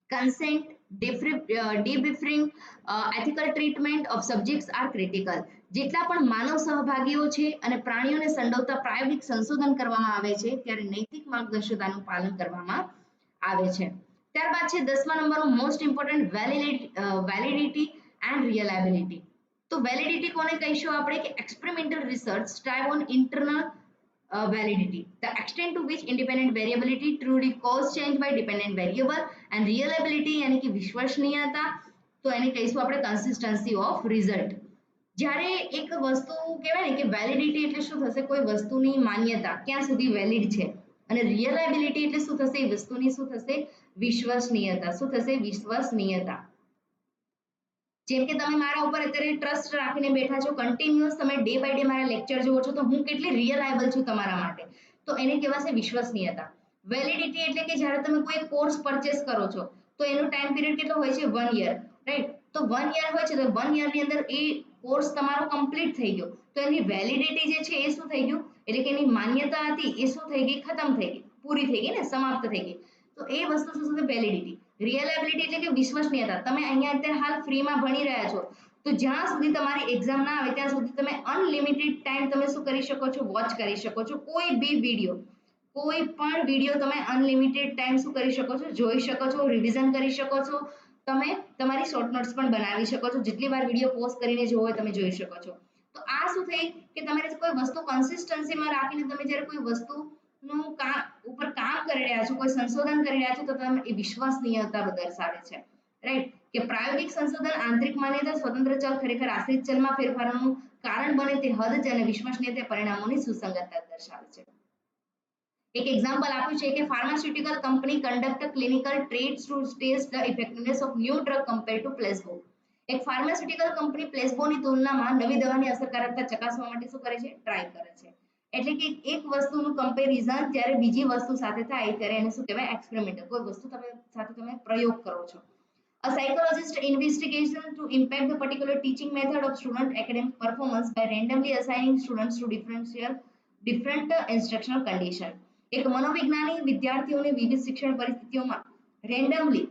consent, debriefing, ethical treatment of subjects are critical. જેટલા પણ માનવ સહભાગીઓ છે અને પ્રાણીઓને સંડોવતા પ્રાયોગિક સંશોધન કરવામાં આવે છે ત્યારે નૈતિક માર્ગદર્શિકાનું પાલન કરવામાં આવે છે. ત્યારબાદ છે 10મા નંબરનું most important validity and reliability. તો વેલિડિટી કોને કહીશું આપણે કે experimental research strive on internal validity, the extent to which independent variability truly cause change by dependent variable, and reliability यानी कि विश्वसनीयता तो એને કહીશું આપણે consistency of result. જ્યારે એક વસ્તુ કહેવાય ને કે વેલિડિટી એટલે શું થશે કોઈ વસ્તુની માન્યતા ક્યાં સુધી વેલિડ છે અને રિયલાબિલિટી એટલે શું થશે એ વસ્તુની શું થશે વિશ્વસનીયતા. શું થશે વિશ્વસનીયતા. જેમ કે તમે મારા ઉપર અત્યારે ટ્રસ્ટ રાખીને બેઠા છો કન્ટિન્યુઅસ તમે ડે બાય ડે મારા લેક્ચર જુઓ છો તો હું કેટલી રિયલાયબલ છું તમારા માટે તો એને કહેવાશે વિશ્વસનીયતા. વેલિડિટી એટલે કે જ્યારે તમે કોઈ કોર્સ પરચેસ કરો છો તો એનો ટાઈમ પીરિયડ કેટલો હોય છે 1 યર રાઈટ. તો 1 યર હોય છે તો 1 યરની અંદર એ કોર્સ તમારો કમ્પ્લીટ થઈ ગયો તો એની વેલિડિટી જે છે એ શું થઈ ગયું એટલે કે એની માન્યતા હતી એ શું થઈ ગઈ ખતમ થઈ ગઈ પૂરી થઈ ગઈ ને સમાપ્ત થઈ ગઈ. તો એ વસ્તુ શું થશે વેલિડિટી. રિયલાબિલિટી એટલે કે વિશ્વસનીયતા. તમે અહીંયા અત્યારે હાલ ફ્રીમાં ભણી રહ્યા છો તો જ્યાં સુધી તમારી એક્ઝામ ના આવે ત્યાં સુધી તમે અનલિમિટેડ ટાઈમ તમે શું કરી શકો છો વોચ કરી શકો છો કોઈ બી વિડીયો કોઈ પણ વિડીયો તમે અનલિમિટેડ ટાઈમ શું કરી શકો છો જોઈ શકો છો રિવિઝન કરી શકો છો તમે તમારી શોર્ટ નોટ્સ પણ બનાવી શકો છો જેટલી વાર વિડીયો પોઝ કરીને જોવો હોય તમે જોઈ શકો છો. તો આ શું થઈ કે તમારે કોઈ વસ્તુ કન્સિસ્ટન્સીમાં રાખીને તમે જ્યારે કોઈ વસ્તુનું ઉપર કામ કરી રહ્યા છો કોઈ સંશોધન કરી રહ્યા છો તો તમે એ વિશ્વસનીયતા દર્શાવે છે રાઈટ. કે પ્રાયોગિક સંશોધન આંતરિક માન્યતા સ્વતંત્ર ચલ ખરેખર આશ્રિત ચલમાં ફેરફારોનું કારણ બને તે હદ છે અને વિશ્વસનીયતા પરિણામોની સુસંગતતા દર્શાવે છે. એક એક્ઝામ્પલ આપ્યું છે કે pharmaceutical company conduct clinical trades to test the effectiveness of new drug compared to placebo. એક ફાર્માસ્યુટિકલ કંપની પ્લેસબોની તુલનામાં નવી દવાની અસરકારકતા ચકાસવા માટે શું કરે છે ટ્રાય કરે છે. એટલે કે એક વસ્તુનું કમ્પેરિઝન જ્યારે બીજી વસ્તુ સાથે થાય ત્યારે એને શું કહેવાય એક્સપેરિમેન્ટ. કોઈ વસ્તુ તમે સાથે તમે પ્રયોગ કરો છો. A psychologist investigation to impact the particular teaching method of student academic performance by randomly assigning students to different instructional condition. એક મનોવિજ્ઞાની વિદ્યાર્થીઓને વિવિધ શિક્ષણ પરિસ્થિતિઓમાં રેન્ડમલી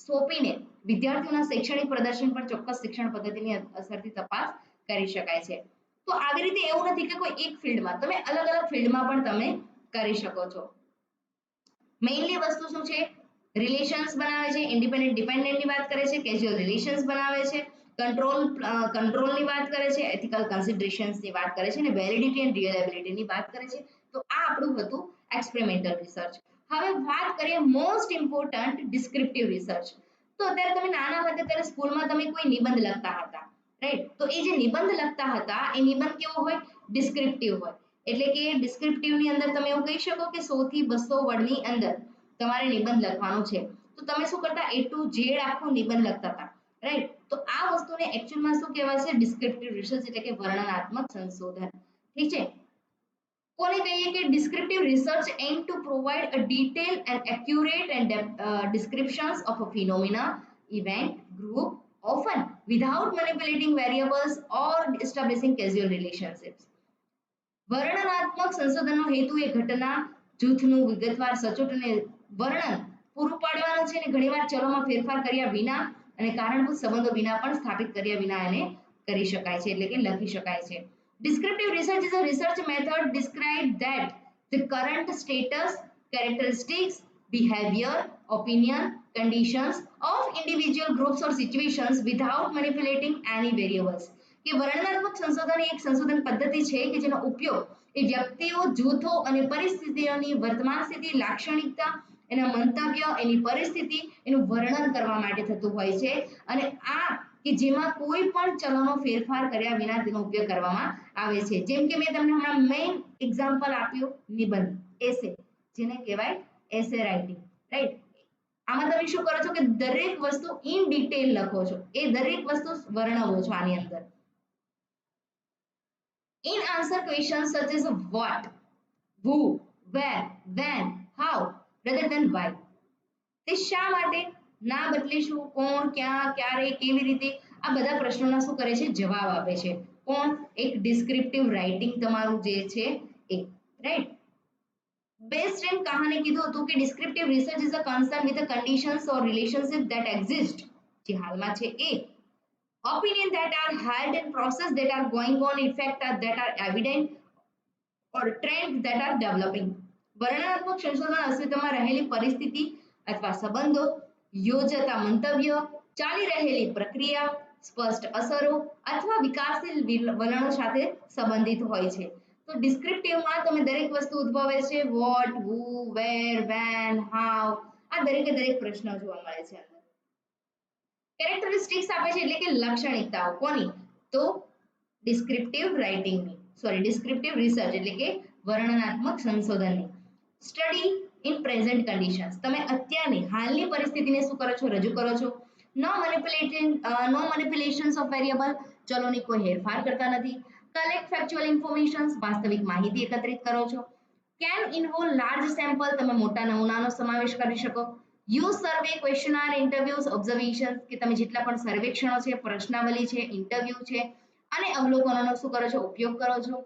સોંપીને વિદ્યાર્થીઓના શૈક્ષણિક પ્રદર્શન પર ચોક્કસ શિક્ષણ પદ્ધતિની અસરથી તપાસ કરી શકાય છે. તો આવી રીતે એવું નથી કે કોઈ એક ફિલ્ડમાં તમે અલગ અલગ ફિલ્ડમાં પણ તમે કરી શકો છો. મેઇનલી વસ્તુ શું છે રિલેશન્સ બનાવે છે ઇન્ડિપેન્ડન્ટ ડિપેન્ડન્ટની વાત કરે છે કેઝ્યુઅલ રિલેશન્સ બનાવે છે કંટ્રોલની વાત કરે છે એથિકલ કન્સિડરેશન્સની વાત કરે છે અને વેલિડિટી એન્ડ રિયલાબિલિટીની વાત કરે છે. તો આ આપણું હતું એક્સપેરિમેન્ટલ રિસર્ચ. હવે વાત કરીએ મોસ્ટ ઇમ્પોર્ટન્ટ ડિસ્ક્રિપ્ટિવ રિસર્ચ. તો અત્યારે તમે નાના હતા ત્યારે સ્કૂલમાં તમે કોઈ નિબંધ લખતા હતા રાઈટ. તો એ જે નિબંધ લખતા હતા એ નિબંધ કેવો હોય ડિસ્ક્રિપ્ટિવ હોય. એટલે કે ડિસ્ક્રિપ્ટિવની અંદર તમે એવું કહી શકો કે 100 થી 200 વર્ડની અંદર તમારે નિબંધ લખવાનો છે. તો તમે શું કરતા A to Z આખો નિબંધ લખતા હતા રાઈટ. તો આ વસ્તુને એક્ચ્યુઅલમાં શું કહેવાય છે ડિસ્ક્રિપ્ટિવ રિસર્ચ એટલે કે વર્ણનાત્મક સંશોધન. ઠીક છે. કોને કહીએ કે descriptive research aim to provide a detailed and accurate and descriptions of a phenomena, event, group, often without manipulating variables or establishing causal relationships. વર્ણનાત્મક સંશોધનનો હેતુ એ ઘટના જૂથનું વિગતવાર સચોટ અને વર્ણન પૂરું પાડવાનું છે અને ઘણીવાર ચલોમાં ફેરફાર કર્યા વિના અને કારણભૂત સંબંધો વિના પણ સ્થાપિત કર્યા વિના એને કરી શકાય છે એટલે કે લખી શકાય છે. Descriptive research is a research method describe that the current status, characteristics, behavior, opinion, conditions of individual groups or situations without manipulating any variables. કે વર્ણનાત્મક સંશોધન એક સંશોધન પદ્ધતિ છે કે જેનો ઉપયોગ એ વ્યક્તિઓ જૂથો અને પરિસ્થિતિઓની વર્તમાન સ્થિતિ લાક્ષણિકતા એના મંતવ્ય એની પરિસ્થિતિ એનું વર્ણન કરવા માટે થતું હોય છે અને આ કે જેમાં કોઈ પણ ચલોનો ફેરફાર કર્યા વિના તેનો ઉપયોગ કરવામાં આવે છે. જેમ કે મેં તમને હમણાં મેઇન એક્ઝામ્પલ આપ્યું નિબંધ એસે જેને કહેવાય એસે રાઇટિંગ રાઈટ. આમાં તમે શું કરો છો કે દરેક વસ્તુ ઇન ડિટેલ લખો છો એ દરેક વસ્તુ વર્ણવો છો આની અંદર. In answer questions such as what, who, where, when, how rather than why. તે શા માટે ના બદલે શું, કોણ, ક્યાં, ક્યારે, કેવી રીતે, આ બધા પ્રશ્નોના શું કરે છે, જવાબ આપે છે. કોણ? એક ડિસ્ક્રિપ્ટિવ રાઇટિંગ તમારું જે છે એ, રાઈટ. બેસ્ટ એન્ડ કહાને કીધું હતું કે descriptive research is a concern with a conditions or relationship that exist, જે હાલમાં છે એ. Opinion that are held in process that are going on, in fact that are evident or trends that are developing. વર્ણનાત્મક સંશોધન અસ્તિત્વમાં રહેલી પરિસ્થિતિ અથવા સંબંધો, યોજતા મંતવ્ય, ચાલી રહેલી પ્રક્રિયા, સ્પષ્ટ અસરો અથવા વિકાસશીલ વલણો સાથે સંબંધિત હોય છે. તો ડિસ્ક્રિપ્ટિવમાં તમે દરેક વસ્તુ ઉદ્ભવે છે, what, who, where, when, how, આ દરેકે દરેક પ્રશ્ન જોવા મળે છે. કેરેક્ટરિસ્ટિક્સ આપે છે એટલે કે લાક્ષણિકતાઓ કોની, તો ડિસ્ક્રિપ્ટિવ રાઇટિંગની, સોરી ડિસ્ક્રિપ્ટિવ રિસર્ચ એટલે કે વર્ણનાત્મક સંશોધનની. સ્ટડી ઇન પ્રેઝન્ટ કન્ડિશન્સ, તમે અત્યારની હાલની પરિસ્થિતિને શું કરો છો, રજૂ કરો છો. નો મેનિપ્યુલેશન્સ ઓફ વેરિયેબલ, ચલોની કોઈ હેરફાર કરતા નથી. કલેક્ટ ફેક્ચ્યુઅલ ઇન્ફોર્મેશન્સ, વાસ્તવિક માહિતી એકત્રિત કરો છો. કેન ઇન્વોલ્વ લાર્જ સેમ્પલ, તમે મોટા નમૂનાનો સમાવેશ કરી શકો. યુઝ સર્વે, ક્વેશ્ચનર, ઇન્ટરવ્યુઝ, ઓબ્ઝર્વેશન, કે તમે જેટલા પણ સર્વેક્ષણો છે, પ્રશ્નાવલી છે, ઇન્ટરવ્યુ છે અને અવલોકનોનો શું કરો છો, ઉપયોગ કરો છો.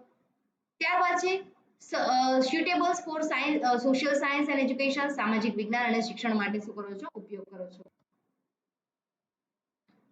ત્યારબાદ છે suitables for science, social science and education, સામાજિક વિજ્ઞાન અને શિક્ષણ માટે શું કરો છો, ઉપયોગ કરો છો.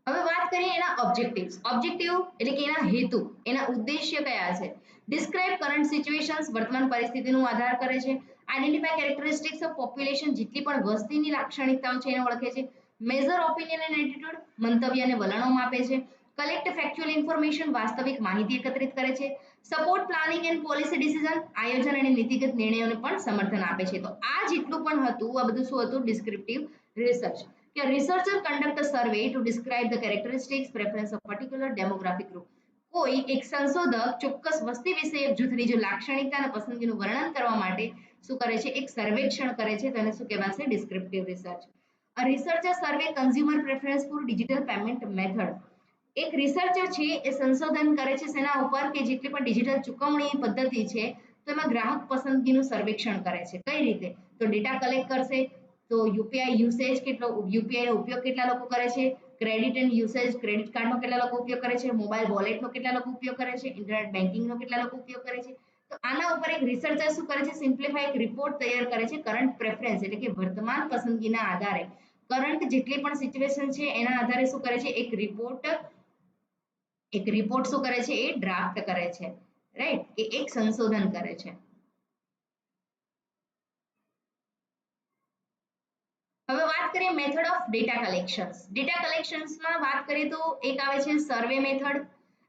હવે વાત કરીએ એના ઓબ્જેક્ટિવ્સ. ઓબ્જેક્ટિવ એટલે કે એના હેતુ, એના ઉદ્દેશ્ય કયા છે. ડિસ્ક્રાઇબ કરંટ સિચ્યુએશન્સ, વર્તમાન પરિસ્થિતિનું આધાર કરે છે. આઇડેન્ટિફાય કેરેક્ટરિસ્ટિક્સ ઓફ પોપ્યુલેશન, જેટલી પણ વસ્તીની લાક્ષણિકતાઓ છે એને ઓળખે છે. મેઝર ઓપિનિયન એન્ડ એટીટ્યુડ, મંતવ્ય અને વલણો માપે છે. કલેક્ટ ફેક્ચ્યુઅલ ઇન્ફોર્મેશન, વાસ્તવિક માહિતી એકત્રિત કરે છે. Support planning and policy decision, આયોજન અને નીતિગત નિર્ણયોને પણ સમર્થન આપે છે. તો આ જેટલું પણ હતું, આ બધું શું હતું, ડિસ્ક્રિપ્ટિવ રિસર્ચ. કે researcher conduct a survey to describe the characteristics preference of particular demographic group. કોઈ એક સંશોધક ચોક્કસ વસ્તી વિષયક જૂથની જો લાક્ષણિકતા અને પસંદગીનું વર્ણન કરવા માટે શું કરે છે, એક સર્વેક્ષણ કરે છે, તેને શું કહેવાશે, descriptive research. A researcher survey consumer preference for digital payment method. એક રિસર્ચર છે એ સંશોધન કરે છે શેના ઉપર, કે જેટલી પણ ડિજિટલ ચૂકવણી પદ્ધતિ છે તો એમાં ગ્રાહક પસંદગીનું સર્વેક્ષણ કરે છે. કઈ રીતે, તો ડેટા કલેક્ટ કરશે, તો યુપીઆઈ યુસેજ કેટલો, યુપીઆઈ નો ઉપયોગ કેટલા લોકો કરે છે, ક્રેડિટ એન્ડ યુસેજ, ક્રેડિટ કાર્ડનો કેટલા લોકો ઉપયોગ કરે છે, મોબાઈલ વોલેટનો કેટલા લોકો ઉપયોગ કરે છે, ઇન્ટરનેટ બેન્કિંગનો કેટલા લોકો ઉપયોગ કરે છે. તો આના ઉપર એક રિસર્ચર શું કરે છે, સિમ્પ્લિફાઈ એક રિપોર્ટ તૈયાર કરે છે કરંટ પ્રેફરન્સ એટલે કે વર્તમાન પસંદગીના આધારે, કરંટ જેટલી પણ સિચ્યુએશન છે એના આધારે શું કરે છે, એક રિપોર્ટ શું કરે છે, એ ડ્રાફ્ટ કરે છે, રાઈટ, કે એક સંશોધન કરે છે. હવે વાત કરીએ method of data collections. Data કલેક્શન્સમાં વાત કરીએ તો એક આવે છે survey method,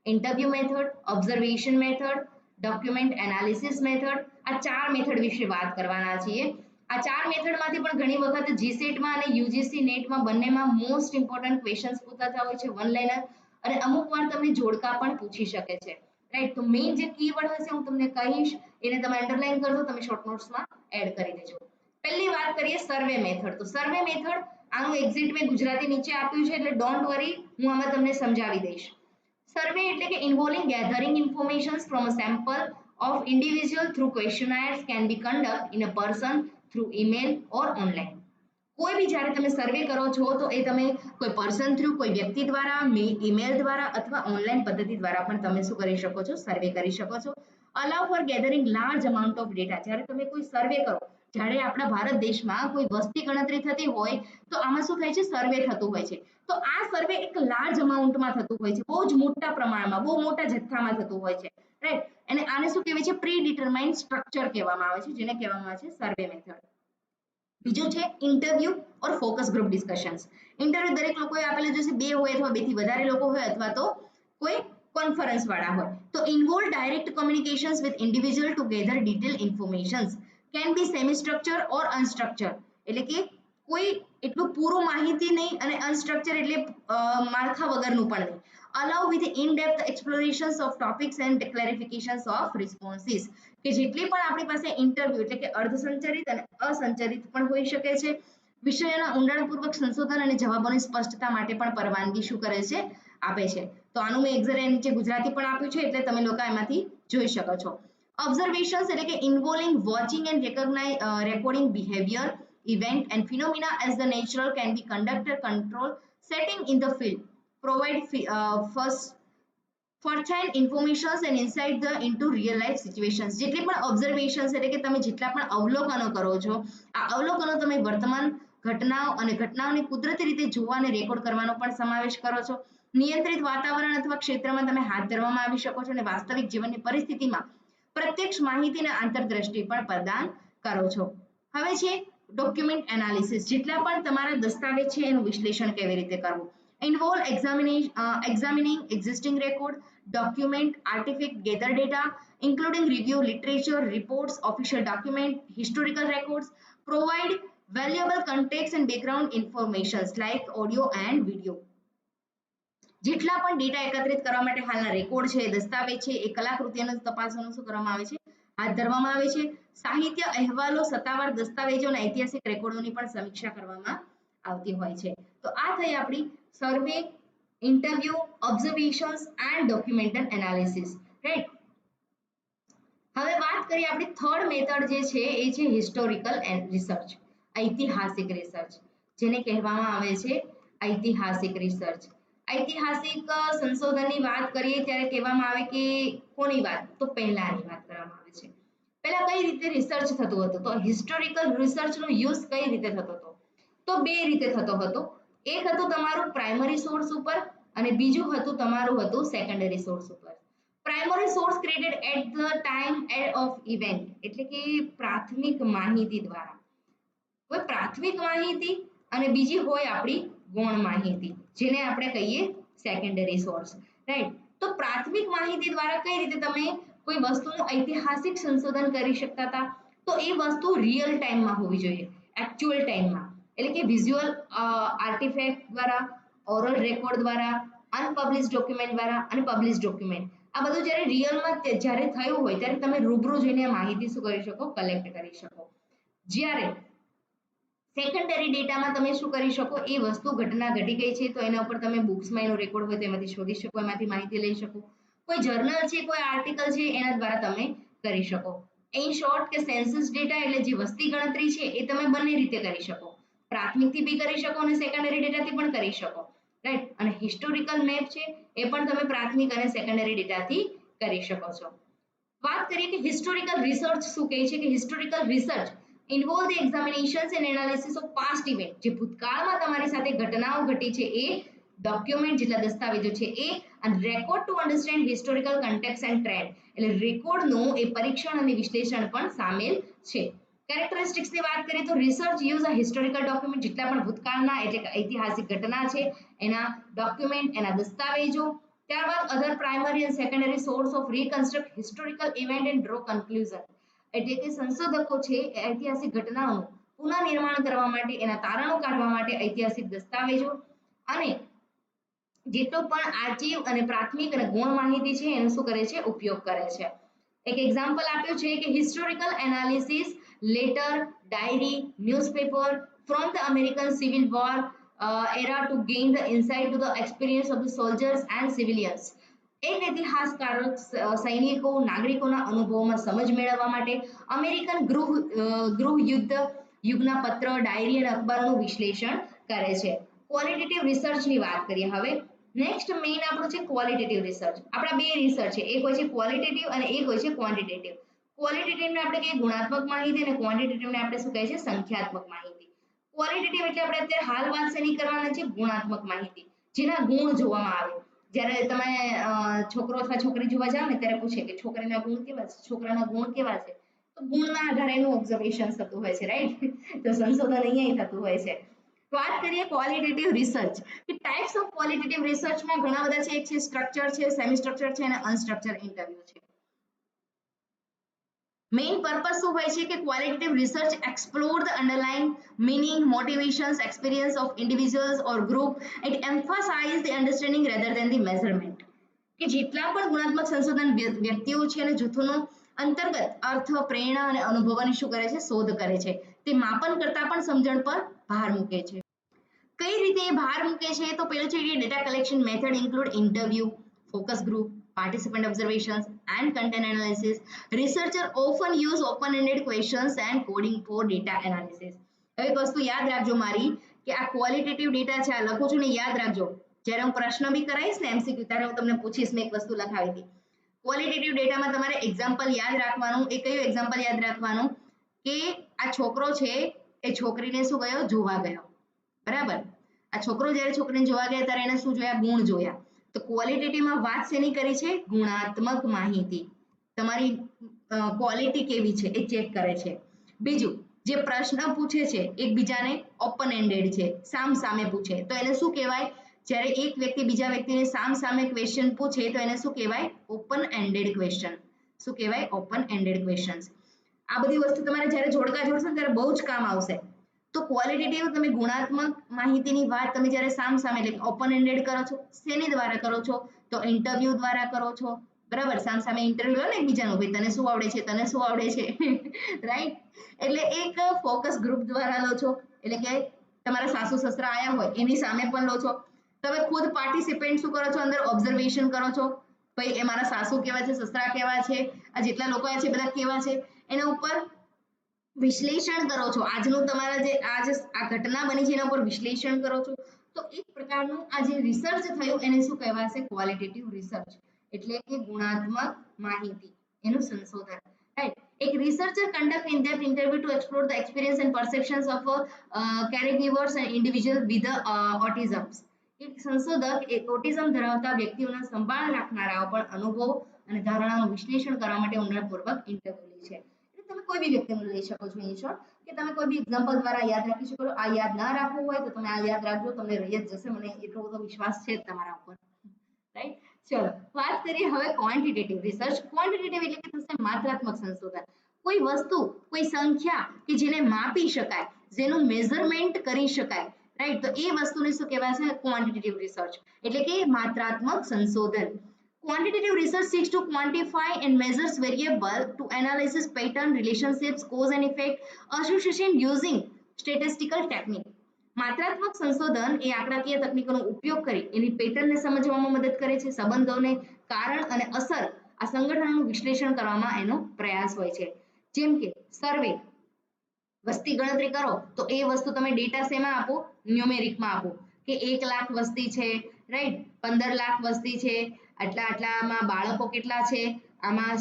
interview method, observation method, document analysis method. આ ચાર મેથડ વિશે વાત કરવાના છીએ. આ ચાર મેથડમાંથી પણ ઘણી વખત જીસેટમાં અને યુજીસી નેટમાં બંનેમાં મોસ્ટ ઇમ્પોર્ટન્ટ ક્વેશ્ચન્સ પૂછાતા હોય છે, વન લાઇનર, અને અમુક વાર તમને જોડકા પણ પૂછી શકે છે, રાઈટ. તો મેઇન જે કીવર્ડ હશે હું તમને કહીશ, એને તમે અંડરલાઈન કરજો, તમે શોર્ટ નોટ્સમાં એડ કરી દેજો. પહેલી વાત કરીએ સર્વે મેથડ. તો સર્વે મેથડ આનું એક્ઝિટ મેં ગુજરાતી નીચે આપ્યું છે એટલે ડોન્ટ વરી, હું આમાં તમને સમજાવી દઈશ. સર્વે એટલે કે involving gathering information from a sample of individual through questionnaires can be conduct in a person through email or online. કોઈ બી જ્યારે તમે સર્વે કરો છો તો એ તમે કોઈ પર્સન થ્રુ, કોઈ વ્યક્તિ દ્વારા, ઈમેલ દ્વારા અથવા ઓનલાઈન પદ્ધતિ દ્વારા પણ તમે શું કરી શકો છો, સર્વે કરી શકો છો. Allow for gathering large amount of data. જ્યારે તમે કોઈ સર્વે કરો, જ્યારે આપણા ભારત દેશમાં કોઈ વસ્તી ગણતરી થતી હોય તો આમાં શું થાય છે, સર્વે થતું હોય છે. તો આ સર્વે એક લાર્જ અમાઉન્ટમાં થતું હોય છે, બહુ જ મોટા પ્રમાણમાં, બહુ મોટા જથ્થામાં થતું હોય છે, રાઈટ. અને આને શું કહેવાય છે, પ્રી ડિટરમાઇન્ડ સ્ટ્રક્ચર કહેવામાં આવે છે, જેને કહેવામાં આવે છે સર્વે મેથડ. બીજું છે ઇન્ટરવ્યુ ઓર ફોકસ ગ્રુપ ડિસ્કશન્સ. ઇન્ટરવ્યુ દરેક લોકોએ આપેલું જશે, બે હોય અથવા બેથી વધારે લોકો હોય અથવા તો કોઈ કોન્ફરન્સ વાળા હોય. તો involve direct communications with individual to gather detail informations, can be semi structure or unstructure. એટલે કે કોઈ એટલું પૂરું માહિતી નહીં અને અનસ્ટ્રક્ચર એટલે માળખા વગરનું પણ નહીં. Allow with in depth explorations of topics and clarifications of responses, કે જેટલી પણ આપણી પાસે ઇન્ટરવ્યુ એટલે કે અર્ધસંચરિત અને અસંચરિત પણ હોઈ શકે છે. વિષયોના ઊંડાણપૂર્વક સંશોધન અને જવાબોની સ્પષ્ટતા માટે પણ પરવાનગી શું કરે છે, આપે છે. તો આનું મેં એક્ઝેક્ટ નીચે ગુજરાતી પણ આપ્યું છે એટલે તમે લોકો એમાંથી જોઈ શકો છો. ઓબ્ઝર્વેશન્સ એટલે કે ઇન્વોલ્વિંગ watching and recording behaviour, event and phenomena as the natural can be conducted control setting in the field. Provide first first-hand informations and insight the into real life situations. જેટલી પણ ઓબ્ઝર્વેશન્સ એટલે કે તમે જેટલા પણ અવલોકનો કરો છો આ અવલોકનો તમે વર્તમાન ઘટનાઓ અને ઘટનાઓને કુદરતી રીતે જોવા અને રેકોર્ડ કરવાનો પણ સમાવેશ કરો છો. નિયંત્રિત વાતાવરણ અથવા ક્ષેત્રમાં તમે હાથ ધરવામાં આવી શકો છો અને વાસ્તવિક જીવનની પરિસ્થિતિમાં પ્રત્યક્ષ માહિતીના આંતરદ્રષ્ટિ પણ પ્રદાન કરો છો. હવે છે ડોક્યુમેન્ટ એનાલિસિસ. જેટલા પણ તમારા દસ્તાવેજ છે એનું વિશ્લેષણ કેવી રીતે કરવું. Involve examining existing record, document, artifact, gather data, including review literature, reports, official document, historical records, provide valuable context and background informations like audio and video. જેટલા પણ ડેટા એકત્રિત કરવા માટે હાલના રેકોર્ડ છે, દસ્તાવેજ છે, એ કલાકૃતિઓને તપાસવાનું શું કરવામાં આવે છે? હાથ ધરવામાં આવે છે. સાહિત્ય અહેવાલો, સત્તાવાર દસ્તાવેજો અને ઐતિહાસિક રેકોર્ડોની પણ સમીક્ષા કરવામાં આવતી હોય છે. તો આ થઈ આપણી survey, interview, observations and documental analysis, right. હવે વાત કરીએ આપણી થર્ડ મેથડ જે છે એ છે હિસ્ટોરિકલ રિસર્ચ, ઐતિહાસિક રિસર્ચ, જેને કહેવામાં આવે છે ઐતિહાસિક રિસર્ચ. ઐતિહાસિક સંશોધનની વાત કરીએ ત્યારે કહેવામાં આવે કે કોની વાત? તો પહેલાની વાત કરવામાં આવે છે. પહેલા કઈ રીતે રિસર્ચ થતું હતું? તો હિસ્ટોરિકલ રિસર્ચનો યુઝ કઈ રીતે થતો હતો? તો બે રીતે થતો હતો. એક હતું તમારું પ્રાઇમરી સોર્સ ઉપર અને બીજું હતું તમારું હતું સેકન્ડરી સોર્સ ઉપર. Primary source created at the time of event, એટલે કે પ્રાથમિક માહિતી દ્વારા. હવે પ્રાથમિક માહિતી અને બીજી હોય આપણી ગૌણ માહિતી, જેને આપણે કહીએ સેકન્ડરી સોર્સ, રાઈટ. તો પ્રાથમિક માહિતી દ્વારા કઈ રીતે તમે કોઈ વસ્તુનું ઐતિહાસિક સંશોધન કરી શકતા હતા? તો એ વસ્તુ રિયલ ટાઈમમાં હોવી જોઈએ, એકચ્યુઅલ ટાઈમમાં, એટલે કે વિઝ્યુઅલ આર્ટિફેક્ટ દ્વારા, ઓરલ રેકોર્ડ દ્વારા, અનપબ્લિશ ડોક્યુમેન્ટ દ્વારા અને પબ્લિશ ડોક્યુમેન્ટ. આ બધું જ્યારે રિયલમાં જ્યારે થયું હોય ત્યારે તમે રૂબરૂ જઈને માહિતી શું કરી શકો? કલેક્ટ કરી શકો. જ્યારે સેકન્ડરી ડેટામાં તમે શું કરી શકો? એ વસ્તુ ઘટના ઘટી ગઈ છે તો એના ઉપર તમે બુક્સમાં એનો રેકોર્ડ હોય તો એમાંથી શોધી શકો, એમાંથી માહિતી લઈ શકો. કોઈ જર્નલ છે, કોઈ આર્ટિકલ છે, એના દ્વારા તમે કરી શકો. ઇન શોર્ટ કે સેન્સસ ડેટા એટલે જે વસ્તી ગણતરી છે એ તમે બંને રીતે કરી શકો. પ્રાથમિકથી બી કરી શકો અને સેકન્ડરી ડેટાથી પણ કરી શકો, રાઈટ. અને હિસ્ટોરિકલ મેપ છે એ પણ તમે પ્રાથમિક અને સેકન્ડરી ડેટાથી કરી શકો છો. વાત કરીએ કે હિસ્ટોરિકલ રિસર્ચ શું કહે છે? કે historical research involve the examinations and analysis of past event, જે ભૂતકાળમાં તમારી સાથે ઘટનાઓ ઘટી છે એ ડોક્યુમેન્ટ, જેટલા દસ્તાવેજો છે એ, અને record to understand historical context and trend, એટલે રેકોર્ડનું એ પરીક્ષણ અને વિશ્લેષણ પણ સામેલ છે. કેરેક્ટરિસ્ટિક્સની વાત કરીએ તો research use a historical document, જેટલા પણ ભૂતકાળના એટલે કે ઐતિહાસિક ઘટના છે એના ડોક્યુમેન્ટ, એના દસ્તાવેજો. ત્યારબાદ other primary and secondary source of reconstruct historical event and draw conclusion, એટલે કે સંશોધકો છે ઐતિહાસિક ઘટનાઓનું પુનઃનિર્માણ કરવા માટે, એના તારણો કાઢવા માટે ઐતિહાસિક દસ્તાવેજો અને જેટલો પણ આર્ચીવ અને પ્રાથમિક અને ગૌણ માહિતી છે એનો શું કરે છે? ઉપયોગ કરે છે. એક એક્ઝામ્પલ આપ્યું છે કે historical analysis letter, diary, newspaper from the American Civil War era to gain the insight to the experience of the soldiers and civilians. એક ઇતિહાસકાર સૈનિકો, નાગરિકોના અનુભવોમાં સમજ મેળવવા માટે અમેરિકન ગૃહ યુગના પત્ર, ડાયરી અને અખબારોનું વિશ્લેષણ કરે છે. ક્વોલિટેટિવ રિસર્ચની વાત કરીએ હવે. નેક્સ્ટ મેઇન આપણું છે ક્વોલિટેટિવ રિસર્ચ. આપણા બે રિસર્ચ છે, એક હોય છે ક્વોલિટેટિવ અને એક હોય છે ક્વોન્ટિટેટિવ. ક્વોલિટેટિવને આપણે કહીએ ગુણાત્મક માહિતી અને ક્વોન્ટિટેટિવને આપણે શું કહે છે? સંખ્યાત્મક માહિતી. ક્વોલિટેટિવ એટલે આપણે અત્યારે હાલ વાત શેની કરવાના છે? ગુણાત્મક માહિતી, જેના ગુણ જોવામાં આવે. જ્યારે તમે છોકરો અથવા છોકરી જોવા જાવ ને ત્યારે પૂછે કે છોકરીના ગુણ કેવા છે, છોકરાના ગુણ કેવા છે? તો ગુણના આધારે એનું ઓબ્ઝર્વેશન થતું હોય છે, રાઈટ. તો સંશોધન અહીંયા થતું હોય છે. વાત કરીએ ક્વોલિટેટિવ રિસર્ચ. કે ટાઇપ્સ ઓફ ક્વોલિટેટિવ રિસર્ચમાં ઘણા બધા છે. એક છે સ્ટ્રક્ચર છે, સેમી સ્ટ્રક્ચર છે અને અનસ્ટ્રક્ચર ઇન્ટરવ્યુ છે. મેઇન પર્પસ શું હોય છે? કે qualitative research explore the underlying meaning, motivations, experience of individuals or group. It emphasize the understanding rather than the measurement. કે જેટલા પણ ગુણાત્મક સંશોધન વ્યક્તિઓ છે અને જૂથોનો અંતર્ગત અર્થ, પ્રેરણા અને અનુભવોની શું કરે છે? શોધ કરે છે. તે માપન કરતા પણ સમજણ પર ભાર મૂકે છે. કઈ રીતે ભાર મૂકે છે? તો પેલું છે કે data collection method include interview, focus group, participant observations and content analysis. Researchers often use open-ended questions and coding for data analysis. હવે એક વસ્તુ યાદ રાખજો મારી કે આ ક્વોલિટેટિવ ડેટા છે, આ લખું છું ને યાદ રાખજો. જ્યારે હું પ્રશ્ન બી કરાવીશ ને એમસીક્યુ ત્યારે હું તમને પૂછીશ મેં એક વસ્તુ લખાવી હતી. ક્વોલિટેટિવ ડેટામાં તમારે એક્ઝામ્પલ યાદ રાખવાનું. એ કયું એક્ઝામ્પલ યાદ રાખવાનું કે આ છોકરો છે એ છોકરીને શું ગયો જોવા ગયો, બરાબર. આ છોકરો જ્યારે છોકરીને જોવા ગયા ત્યારે એને શું જોયા, ગુણ જોયા. તો ક્વોલિટેટિવમાં વાત શેની કરી છે, ગુણાત્મક માહિતી, તમારી ક્વોલિટી કેવી છે એ ચેક કરે છે. બીજું, જે પ્રશ્ન પૂછે છે એકબીજાને ઓપન એન્ડેડ છે, સામ સામે પૂછે, તો એને શું કહેવાય, જ્યારે એક વ્યક્તિ બીજા વ્યક્તિને સામ સામે ક્વેશ્ચન પૂછે તો એને શું કહેવાય, ઓપન એન્ડેડ ક્વેશ્ચન. શું કહેવાય, ઓપન એન્ડેડ ક્વેશ્ચન્સ. આ બધી વસ્તુ તમારે જ્યારે જોડકા જોડશો ને ત્યારે બહુ જ કામ આવશે. તો ક્વોલિટેટિવ તમે ગુણાત્મક માહિતીની વાત તમે જ્યારે સામ સામે એટલે ઓપન એન્ડેડ કરો છો, શેની દ્વારા કરો છો, તો ઇન્ટરવ્યુ દ્વારા કરો છો, બરાબર. સામ સામે ઇન્ટરવ્યુ લો ને એકબીજાનું, ભાઈ તને શું આવડે છે, તને શું આવડે છે, રાઈટ. એટલે એક ફોકસ ગ્રુપ દ્વારા લો છો, એટલે કે તમારા સાસુ સસરા આયા હોય એની સામે પણ લો છો. તમે ખુદ પાર્ટિસિપેન્ટ શું કરો છો, અંદર ઓબ્ઝર્વેશન કરો છો, ભાઈ એ મારા સાસુ કેવા છે, સસરા કેવા છે, આ જેટલા લોકો છે બધા કેવા છે, એના ઉપર વિશ્લેષણ કરો છો. આજનું તમારા જે આ ઘટના બની છે એના ઉપર વિશ્લેષણ કરો છો. તો એક પ્રકારનું આ જે રિસર્ચ થયું એને શું કહેવાશે, ક્વોલિટેટિવ રિસર્ચ, એટલે કે ગુણાત્મક માહિતી, એનું સંશોધન, રાઈટ. એક researcher conduct in depth interview to explore the experience and perceptions of caregivers and individual with autism. એક સંશોધક એક ઓટિઝમ ધરાવતા વ્યક્તિઓના સંભાળ રાખનારાઓ પર અનુભવ અને ધારણાનું વિશ્લેષણ કરવા માટે ઊંડાણપૂર્વક ઇન્ટરવ્યુ લે છે. એટલે તમે કોઈ બી વ્યક્તિનું લઈ શકો છો, ઇન શોર્ટ, કે તમે કોઈ બી એક્ઝામ્પલ દ્વારા યાદ રાખી શકો છો. આ યાદ ના રાખવું હોય તો તમે આ યાદ રાખજો, તમને રહી જ જશે, મને એટલો બધો વિશ્વાસ છે તમારા ઉપર, રાઈટ. ચલો વાત કરીએ હવે ક્વોન્ટિટેટિવ રિસર્ચ. ક્વોન્ટિટેટિવ એટલે કે થશે માત્રાત્મક સંશોધન. કોઈ વસ્તુ, કોઈ સંખ્યા કે જેને માપી શકાય, જેનું મેઝરમેન્ટ કરી શકાય, રાઈટ, તો એ વસ્તુને શું કહેવાય છે, ક્વોન્ટિટેટિવ રિસર્ચ, એટલે કે માત્રાત્મક સંશોધન. Quantitative research seeks to quantify and measures variable to analysis pattern, relationships, cause and effect, association using statistical technique. માત્રાત્મક સંશોધન એ આંકડાકીય તકનીકોનો ઉપયોગ કરી એની પેટર્નને સમજવામાં મદદ કરે છે, સંબંધોને, કારણ અને અસર, આ સંગઠનનું વિશ્લેષણ કરવામાં એનો પ્રયાસ હોય છે. જેમ કે સર્વે, વસ્તી ગણતરી કરો તો એ વસ્તુ તમે ડેટા શેમાં આપો, ન્યુમેરિકમાં આપો, કે 1 લાખ વસ્તી છે, રાઈટ, 15 લાખ વસ્તી છે, આટલા આટલામાં બાળકો કેટલા છે, આમાં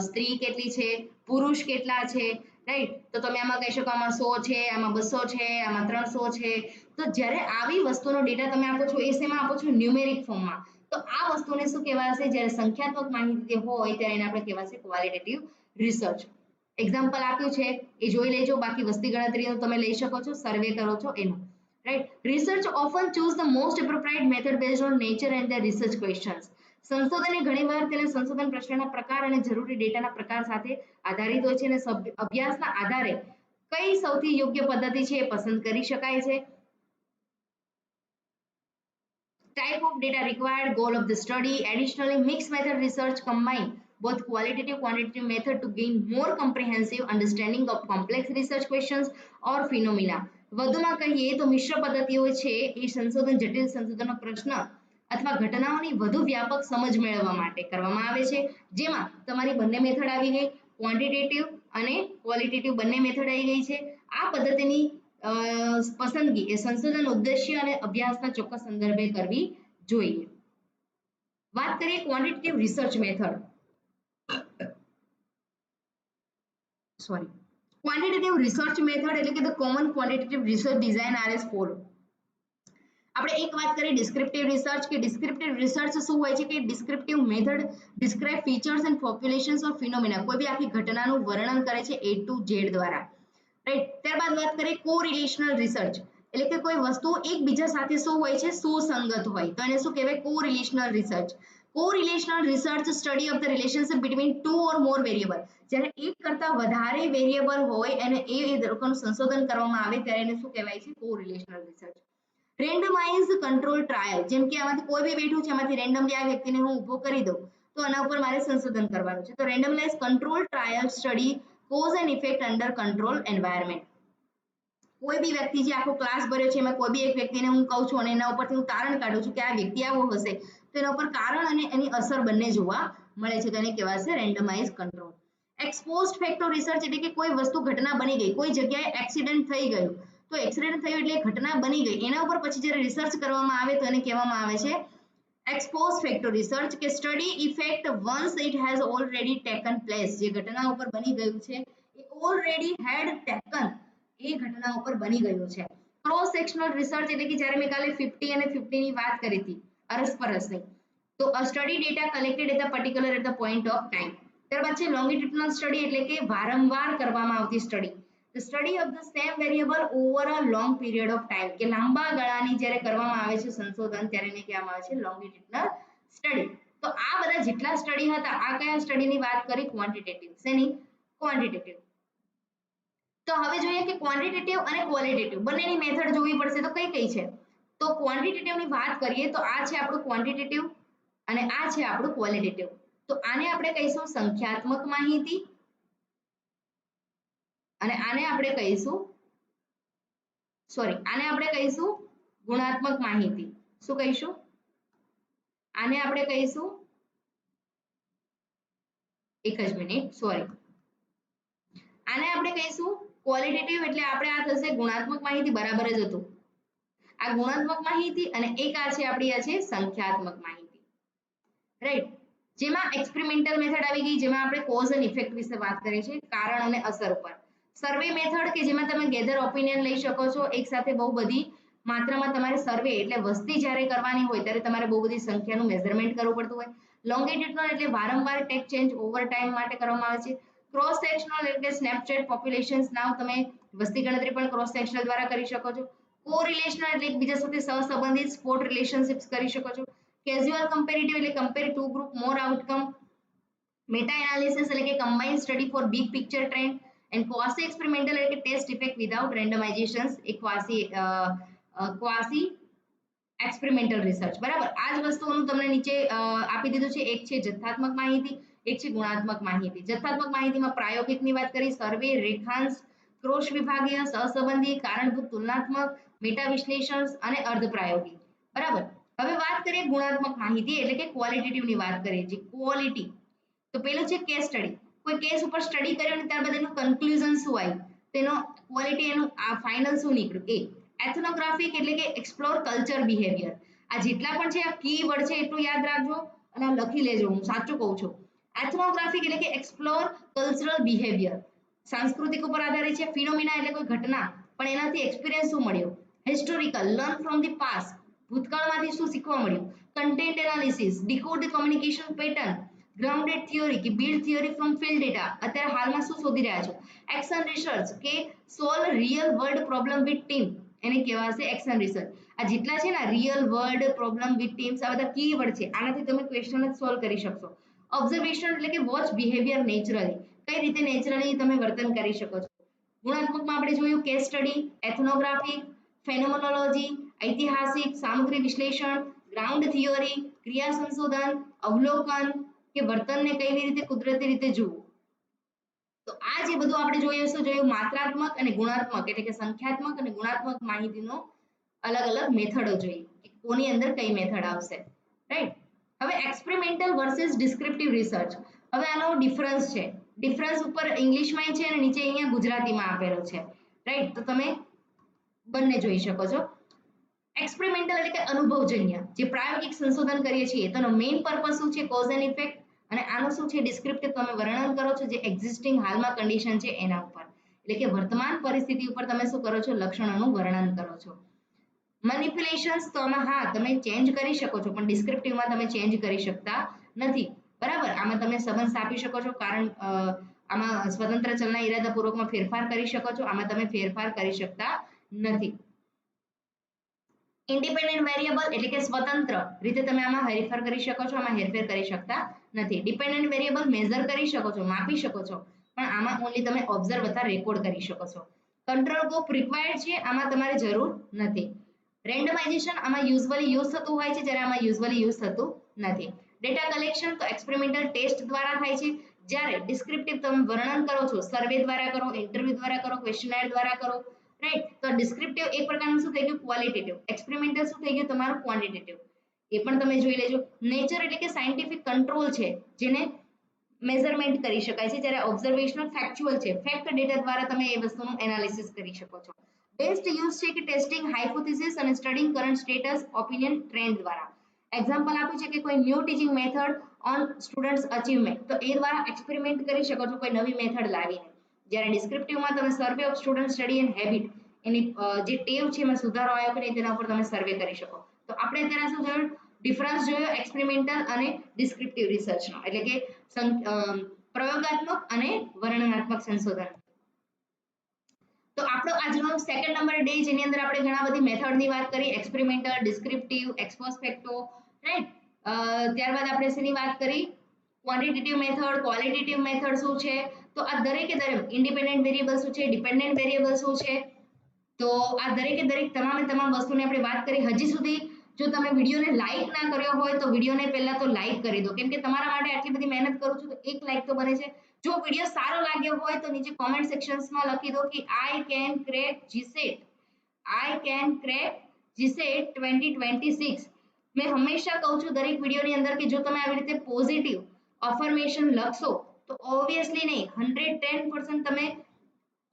સ્ત્રી કેટલી છે, પુરુષ કેટલા છે, રાઈટ. તો તમે આમાં કહી શકો આમાં 100 છે, આમાં 200 છે, આમાં 300 છે. તો જ્યારે આવી વસ્તુનો ડેટા તમે આપો છો એ શેમાં આપો છો, ન્યુમેરિક ફોર્મમાં. તો આ વસ્તુને શું કહેવાશે, જ્યારે સંખ્યાત્મક માહિતી હોય ત્યારે એને આપણે કહેવાશે ક્વોલિટેટિવ રિસર્ચ. એક્ઝામ્પલ આપ્યું છે એ જોઈ લેજો, બાકી વસ્તી ગણતરીનું તમે લઈ શકો છો, સર્વે કરો છો એનું, right. Research often choose the most appropriate method based on nature and the research questions. સંશોધન ઘણીવાર તેના સંશોધન પ્રશ્નના પ્રકાર અને જરૂરી ડેટાના પ્રકાર સાથે આધારિત હોય છે, અને અભ્યાસના આધારે કઈ સૌથી યોગ્ય પદ્ધતિ છે એ પસંદ કરી શકાય છે. Type of data required, goal of the study. Additionally, mixed method research combine both qualitative quantitative method to gain more comprehensive understanding of complex research questions or phenomena. વધુમાં કહીએ તો મિશ્ર પદ્ધતિઓ છે એ સંશોધન જટિલ સંશોધનનો પ્રશ્ન અથવા ઘટનાઓની વધુ વ્યાપક સમજ મેળવવા માટે કરવામાં આવે છે, જેમાં તમારી બંને મેથડ આવી ગઈ, ક્વોન્ટિટેટિવ અને ક્વોલિટેટિવ બંને મેથડ આવી ગઈ છે. આ પદ્ધતિની પસંદગી એ સંશોધન ઉદ્દેશ્ય અને અભ્યાસના ચોક્કસ સંદર્ભે કરવી જોઈએ. વાત કરીએ quantitative research method. Quantitative research method એટલે કે the common quantitative research design are as follow. આપણે એક વાત કરીએ ડિસ્ક્રિપ્ટિવ રિસર્ચ, કે ડિસ્ક્રિપ્ટિવ રિસર્ચ શું હોય છે, કે descriptive method describe features and populations of phenomena. કોઈ બી આખી ઘટનાનું વર્ણન કરે છે A to Z દ્વારા, રાઈટ. ત્યારબાદ વાત કરીએ કોરિલેશનલ રિસર્ચ, એટલે કે કોઈ વસ્તુ એકબીજા સાથે શું હોય છે, સુસંગત હોય, તો એને શું કહેવાય, correlational research. Correlational research study of the relationship between 2 or more variable. જ્યારે એક કરતા વધારે વેરિયેબલ હોય અને એ લોકોનું સંશોધન કરવામાં આવે ત્યારે એને શું કહેવાય છે, કોરિલેશનલ રિસર્ચ. રેન્ડમાઇઝ કંટ્રોલ ટ્રાયલ, જેમ કે આમાંથી કોઈ બી બેઠું છે, એમાંથી રેન્ડમલી આ વ્યક્તિને હું ઊભો કરી દઉં તો આના ઉપર મારે સંશોધન કરવાનું છે. તો randomise control trial study cause and effect under control environment. કોઈ બી વ્યક્તિ જે આખો ક્લાસ ભર્યો છે એમાં કોઈ બી એક વ્યક્તિને હું કહું છું અને એના ઉપરથી હું તારણ કાઢું છું કે આ વ્યક્તિ આવો હશે, તો એના ઉપર કારણ અને એની અસર બંને જોવા મળે છે, તો એને કહેવાશે randomise control. Exposed facto research એટલે કે કોઈ વસ્તુ ઘટના બની ગઈ, કોઈ જગ્યાએ એક્સિડન્ટ થઈ ગયું તો એક્સિડન્ટ થયું એટલે ઘટના બની ગઈ, એના ઉપર પછી જ્યારે રિસર્ચ કરવામાં આવે તો એને કહેવામાં આવે છે એક્સપોઝ ફેક્ટર રિસર્ચ, કે study effect once it has already taken place. જે ઘટના ઉપર બની ગયું છે એ ઓલરેડી હેડ ટેકન, એ ઘટના ઉપર બની ગયું છે. ક્રોસ સેક્શનલ રિસર્ચ એટલે કે જ્યારે મેં કાલે 50 અને 50 ની વાત કરી હતી અરસપરસની, તો a study data collected at the particular at the point of time. ત્યારબાદ છે લોંગિટ્યુડિનલ સ્ટડી એટલે કે વારંવાર કરવામાં આવતી study. The study of the same variable over a long period of time, કે લાંબા ગાળાની જ્યારે કરવામાં આવે છે સંશોધન ત્યારે એને કહેવામાં આવે છે લોંગિટ્યુડિનલ સ્ટડી. તો આ બધા જેટલા સ્ટડી હતા, આ કયા સ્ટડીની વાત કરી? ક્વોન્ટિટેટિવ. શેની? ક્વોન્ટિટેટિવ. તો હવે જોઈએ કે ક્વોન્ટિટેટિવ અને ક્વોલિટેટિવ બંનેની મેથડ જોવી પડશે, તો કઈ કઈ છે? તો ક્વોન્ટિટેટિવની વાત કરીએ તો આ છે આપણું ક્વોન્ટિટેટિવ અને આ છે આપણું ક્વોલિટેટિવ. તો આને આપણે કહીશું સંખ્યાત્મક માહિતી અને આને આપણે કહીશું ગુણાત્મક માહિતી. શું કહીશું? આને આપણે કહીશું, એક જ મિનિટ, સોરી, આને આપણે કહીશું ક્વોલિટેટિવ. એટલે આપણે આ થશે ગુણાત્મક માહિતી, બરાબર જ હતું. આ ગુણાત્મક માહિતી અને એક આ છે આપણી આ છે સંખ્યાત્મક માહિતી, રાઈટ. જેમાં એક્સપેરિમેન્ટલ મેથડ આવી ગઈ, જેમાં આપણે કોઝ એન્ડ ઇફેક્ટ વિશે વાત કરીએ છીએ, કારણ અને અસર ઉપર. સર્વે મેથડ કે જેમાં તમે ગેધર ઓપિનિયન લઈ શકો છો, એક સાથે બહુ બધી માત્રામાં તમારે સર્વે એટલે વસ્તી જ્યારે કરવાની હોય ત્યારે તમારે બહુ બધી સંખ્યાનું મેઝરમેન્ટ કરવું પડતું હોય. લોંગિટ્યુડિનલ એટલે વારંવાર ટેક ચેન્જ ઓવર ટાઈમ માટે કરવામાં આવે છે. ક્રોસ સેક્શનલ એટલે સ્નેપશોટ પોપ્યુલેશન્સ. નાવ તમે વસ્તી ગણતરી પણ ક્રોસ સેક્શનલ દ્વારા કરી શકો છો. કોરિલેશનલ એટલે એકબીજા સાથે સહસંબંધિત સ્પોટ રિલેશનશિપ્સ કરી શકો છો. કેઝ્યુઅલ કમ્પેરેટિવ એટલે compare to group more outcome. Meta analysis એટલે કે combined study for big picture trend. And quasi experimental એટલે કે ટેસ્ટ ઇફેક્ટ વિધાઉટ રેન્ડમાઇઝેશન, એ ક્વાસી એક્સપેરિમેન્ટલ રિસર્ચ. બરાબર, આ જ વસ્તુઓનું તમને નીચે આપી દીધું છે. એક છે જથ્થાત્મક માહિતી, એક છે ગુણાત્મક માહિતી. જથ્થાત્મક માહિતીમાં પ્રાયોગિકની વાત કરી, સર્વે, રેખાંશ, ક્રોસ વિભાગીય, સહસંબંધી, કારણભૂત, તુલનાત્મક, મેટા વિશ્લેષણ અને અર્ધપ્રાયોગિક. બરાબર. હવે વાત કરીએ ગુણાત્મક માહિતી એટલે કે ક્વોલિટેટિવની વાત કરીએ છીએ. ક્વોલિટી તો પેલું છે કેસ સ્ટડી. કોઈ કેસ ઉપર સ્ટડી કર્યો અને ત્યારબાદ એનું કન્ક્લુઝન શું આવ્યું, તેનો ક્વોલિટી, એનું ફાઇનલ શું નીકળ્યું એ. એથનોગ્રાફિક એટલે કે એક્સપ્લોર કલ્ચર બિહેવિયર. આ જેટલા પણ છે આ કી વર્ડ છે એટલું યાદ રાખજો અને લખી લેજો, હું સાચું કહું છું. એથનોગ્રાફિક એટલે કે એક્સપ્લોર કલ્ચરલ બિહેવિયર, સાંસ્કૃતિક ઉપર આધારિત છે. ફિનોમિના એટલે કોઈ ઘટના, પણ એનાથી એક્સપિરિયન્સ શું મળ્યો. Historical, learn from the past, ભૂતકાળમાંથી શું શીખવા મળ્યું. Content analysis, decode the communication pattern. Grounded theory કે build theory from field data, અત્યારે હાલમાં શું શોધી રહ્યા છો. એક્શન રિસર્ચ કે solve real world problem with team, એને કહેવાશે એક્શન રિસર્ચ. આ જેટલા છે ને real world problem with teams, આ બધા કીવર્ડ છે, આનાથી તમે ક્વેશ્ચન જ સોલ્વ કરી શકશો. ઓબ્ઝર્વેશન એટલે કે વોચ બિહેવિયર નેચરલી, કઈ રીતે નેચરલી તમે વર્તન કરી શકો છો. ગુણાત્મકમાં આપણે જોયું કેસ સ્ટડી, એથનોગ્રાફિક, ફેનોમેનોલોજી, ઐતિહાસિક, સામગ્રી વિશ્લેષણ, ગ્રાઉન્ડ થિયોરી, ક્રિયા સંશોધન, અવલોકન કે વર્તનને કેવી રીતે કુદરતી રીતે જોવું. તો આ જે બધું આપણે જોયું, શું જોયું? માત્રાત્મક અને ગુણાત્મક એટલે કે સંખ્યાત્મક અને ગુણાત્મક માહિતીનો અલગ અલગ મેથડો જોઈએ કે કોની અંદર કઈ મેથડ આવશે, રાઈટ. હવે એક્સપેરિમેન્ટલ વર્સિસ ડિસ્ક્રિપ્ટિવ રિસર્ચ. હવે આનો ડિફરન્સ છે. ડિફરન્સ ઉપર ઇંગ્લિશમાં છે અને નીચે અહીંયા ગુજરાતીમાં આપેલો છે, રાઈટ. તો તમે બંને જોઈ શકો છો. એક્સપેરિમેન્ટલ એટલે કે અનુભવજન્ય, જે પ્રાયોગિક સંશોધન કરીએ છીએ તેનો મેઇન પર્પસ શું છે? Cause and effect. અને આનું શું છે? ડિસ્ક્રિપ્ટિવ, તમે વર્ણન કરો છો જે એક્ઝિસ્ટિંગ હાલમાં કન્ડિશન છે એના ઉપર, એટલે કે વર્તમાન પરિસ્થિતિ ઉપર તમે શું કરો છો? લક્ષણોનું વર્ણન કરો છો. મેનિપ્યુલેશન્સ તો આમાં હા તમે ચેન્જ કરી શકો છો, પણ ડિસ્ક્રિપ્ટિવમાં તમે ચેન્જ કરી શકતા નથી. બરાબર, આમાં તમે સંબંધ આપી શકો છો, કારણ આમાં સ્વતંત્ર ચલના ઇરાદાપૂર્વકમાં ફેરફાર કરી શકો છો, આમાં તમે ફેરફાર કરી શકતા નથી. ઇન્ડિપેન્ડન્ટ વેરિયેબલ એટલે કે સ્વતંત્ર રીતે તમે આમાં હેરફેર કરી શકો છો, આમાં હેરફેર કરી શકતા નથી. ડિપેન્ડન્ટ વેરિયેબલ મેઝર કરી શકો છો, માપી શકો છો, પણ આમાં ઓન્લી તમે ઓબ્ઝર્વ અથવા રેકોર્ડ કરી શકો છો. કંટ્રોલ ગ્રુપ રિક્વાયર્ડ છે, આમાં તમારે જરૂર નથી. રેન્ડમાઇઝેશન આમાં યુઝ્યુઅલી યુઝ થતું હોય છે, જ્યારે આમાં યુઝ્યુઅલી યુઝ થતું નથી. ડેટા કલેક્શન તો એક્સપેરિમેન્ટલ ટેસ્ટ દ્વારા થાય છે, જ્યારે ડિસ્ક્રિપ્ટિવ તમે વર્ણન કરો છો, સર્વે દ્વારા કરો, ઇન્ટરવ્યુ દ્વારા કરો, ક્વેશ્ચનર દ્વારા કરો, રાઈટ. તો ડિસ્ક્રિપ્ટિવ એક પ્રકારનું શું થઈ ગયું? ક્વોલિટેટિવ. એક્સપેરિમેન્ટલ શું થઈ ગયું? તમારું ક્વોન્ટિટેટિવ. એ પણ તમે જોઈ લેજો. નેચર એટલે કે સાયન્ટિફિક કંટ્રોલ છે, જેને મેઝરમેન્ટ કરી શકાય છે, જ્યારે ઓબ્ઝર્વેશનલ ફેક્ચ્યુઅલ છે, ફેક્ટ ડેટા દ્વારા તમે એ વસ્તુનું એનાલિસિસ કરી શકો છો. બેસ્ટ યુઝ છે કે ટેસ્ટિંગ હાઇપોથિસિસ અને studying current status opinion trend દ્વારા. એક્ઝામ્પલ આપ્યું છે કે કોઈ new teaching method on students achievement, તો એ દ્વારા એક્સપેરિમેન્ટ કરી શકો છો કોઈ નવી મેથડ લાવીને. જ્યારે ડિસ્ક્રિપ્ટિવમાં તમે survey of student study and habit, એની જે ટેવ છે એમાં સુધારો આવ્યો કે નહીં તેના ઉપર તમે સર્વે કરી શકો. તો આપણે અત્યારે શું જોયું, ડિફરન્સ જોયો એક્સપેરિમેન્ટલ અને ડિસ્ક્રિપ્ટિવ રિસર્ચનો, એટલે કે પ્રયોગાત્મક અને વર્ણનાત્મક સંશોધન. તો આપણો આજનો સેકન્ડ નંબર ડે, જેની અંદર આપણે ઘણા બધી મેથડની વાત કરી, એક્સપેરિમેન્ટલ, ડિસ્ક્રિપ્ટિવ, એક્સપોસ્ફેક્ટો, રાઈટ. ત્યારબાદ આપણે શેની વાત કરી, ક્વોન્ટિટેટિવ મેથડ, ક્વોલિટેટિવ મેથડ શું છે, તો આ દરેકે દરેક ઇન્ડિપેન્ડન્ટ વેરિયેબલ શું છે, ડિપેન્ડન્ટ વેરિયેબલ શું છે, તો આ દરેકે દરેક તમામે તમામ વસ્તુની આપણે વાત કરી. હજી સુધી જો તમે વિડીયોને લાઈક ના કર્યો હોય તો વિડીયોને પહેલા તો લાઈક કરી દો, કેમ કે તમારા માટે આટલી બધી મહેનત કરું છું તો એક લાઈક તો બને છે. જો વિડીયો સારો લાગ્યો હોય તો નીચે કોમેન્ટ સેક્શન્સમાં લખી દો કે I can crack GSET, I can crack GSET 2026. મેં હંમેશા કહું છું દરેક વિડીયોની અંદર કે જો તમે આવી રીતે પોઝિટિવ અફર્મેશન લખશો તો ઓબ્વિયસલી નહીં, 110% તમે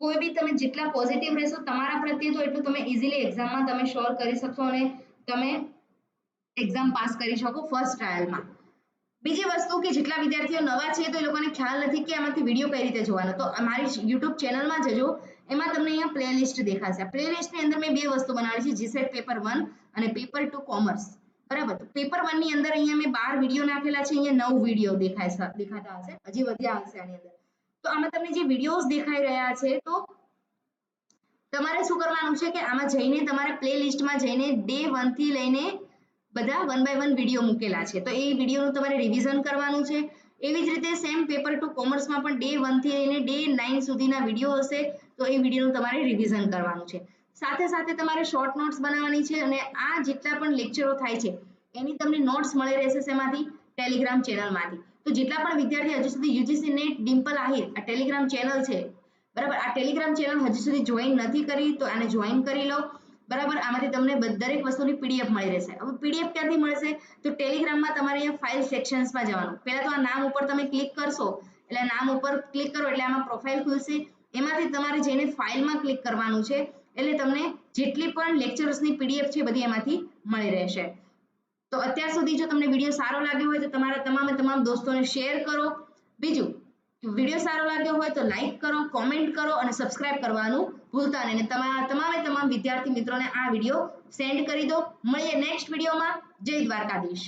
કોઈ બી તમે જેટલા પોઝિટિવ રહેશો તમારા પ્રત્યે તો એટલું તમે ઇઝીલી એક્ઝામમાં તમે સ્કોર કરી શકશો અને તમે એક્ઝામ પાસ કરી શકો ફર્સ્ટ ટ્રાયલમાં. બીજી વસ્તુ કે જેટલા વિદ્યાર્થીઓ નવા છે તો એ લોકોને ખ્યાલ નથી કે આમાંથી વિડીયો કઈ રીતે જોવાનો, તો મારી યુટ્યુબ ચેનલમાં જજો, એમાં તમને અહીંયા પ્લેલિસ્ટ દેખાશે. પ્લેલિસ્ટની અંદર મેં બે વસ્તુ બનાવી છે, જીસેટ પેપર 1 અને પેપર 2 કોમર્સ. બરાબર, તો પેપર 1 ની અંદર અહીંયા મેં 12 વિડીયો નાખેલા છે, અહીંયા 9 વિડીયો દેખાતા હશે, હજી વધ્યા હશે આની અંદર. તો આમાં તમને જે વિડીયોઝ દેખાઈ રહ્યા છે, તો તમારે શું કરવાનું છે કે આમાં જઈને તમારે પ્લેલિસ્ટમાં જઈને ડે 1 થી લઈને બધા 1 બાય 1 વિડીયો મૂકેલા છે, તો એ વિડીયોનું તમારે રિવિઝન કરવાનું છે. એવી જ રીતે સેમ પેપર 2 કોમર્સમાં પણ ડે 1 થી લઈને ડે 9 સુધીના વિડીયો હશે, તો એ વિડીયોનું તમારે રિવિઝન કરવાનું છે. સાથે સાથે તમારે શોર્ટ નોટ્સ બનાવવાની છે અને આ જેટલા પણ લેક્ચરો થાય છે એની તમને નોટ્સ મળી રહેશે શેમાંથી, ટેલિગ્રામ ચેનલમાંથી. તો જેટલા પણ વિદ્યાર્થી હજુ સુધી યુજીસી નેટ ડિમ્પલ આહિર આ ટેલિગ્રામ ચેનલ છે, બરાબર, આ ટેલિગ્રામ ચેનલ હજી સુધી જોઈન નથી કરી તો આને જોઈન કરી લો. બરાબર, આમાંથી તમને દરેક વસ્તુની પીડીએફ મળી રહેશે. હવે પીડીએફ ક્યાંથી મળશે, તો ટેલિગ્રામમાં તમારે અહીંયા ફાઇલ સેક્શન્સમાં જવાનું. પહેલા તો આ નામ ઉપર તમે ક્લિક કરશો, એટલે નામ ઉપર ક્લિક કરો એટલે આમાં પ્રોફાઇલ ખુલશે, એમાંથી તમારે જઈને ફાઇલમાં ક્લિક કરવાનું છે, એટલે તમને જેટલી પણ લેક્ચર્સની પીડીએફ છે બધી એમાંથી મળી રહેશે. તો અત્યાર સુધી જો તમને વિડીયો સારો લાગ્યો હોય તો તમારા તમામે તમામ દોસ્તોને શેર કરો. બીજું, વિડીયો સારો લાગ્યો હોય તો લાઈક કરો, કોમેન્ટ કરો અને સબસ્ક્રાઇબ કરવાનું ભૂલતા નહીં. અને તમારા તમામ વિદ્યાર્થી મિત્રોને આ વિડીયો સેન્ડ કરી દો. મળીએ નેક્સ્ટ વિડીયોમાં. જય દ્વારકાધીશ.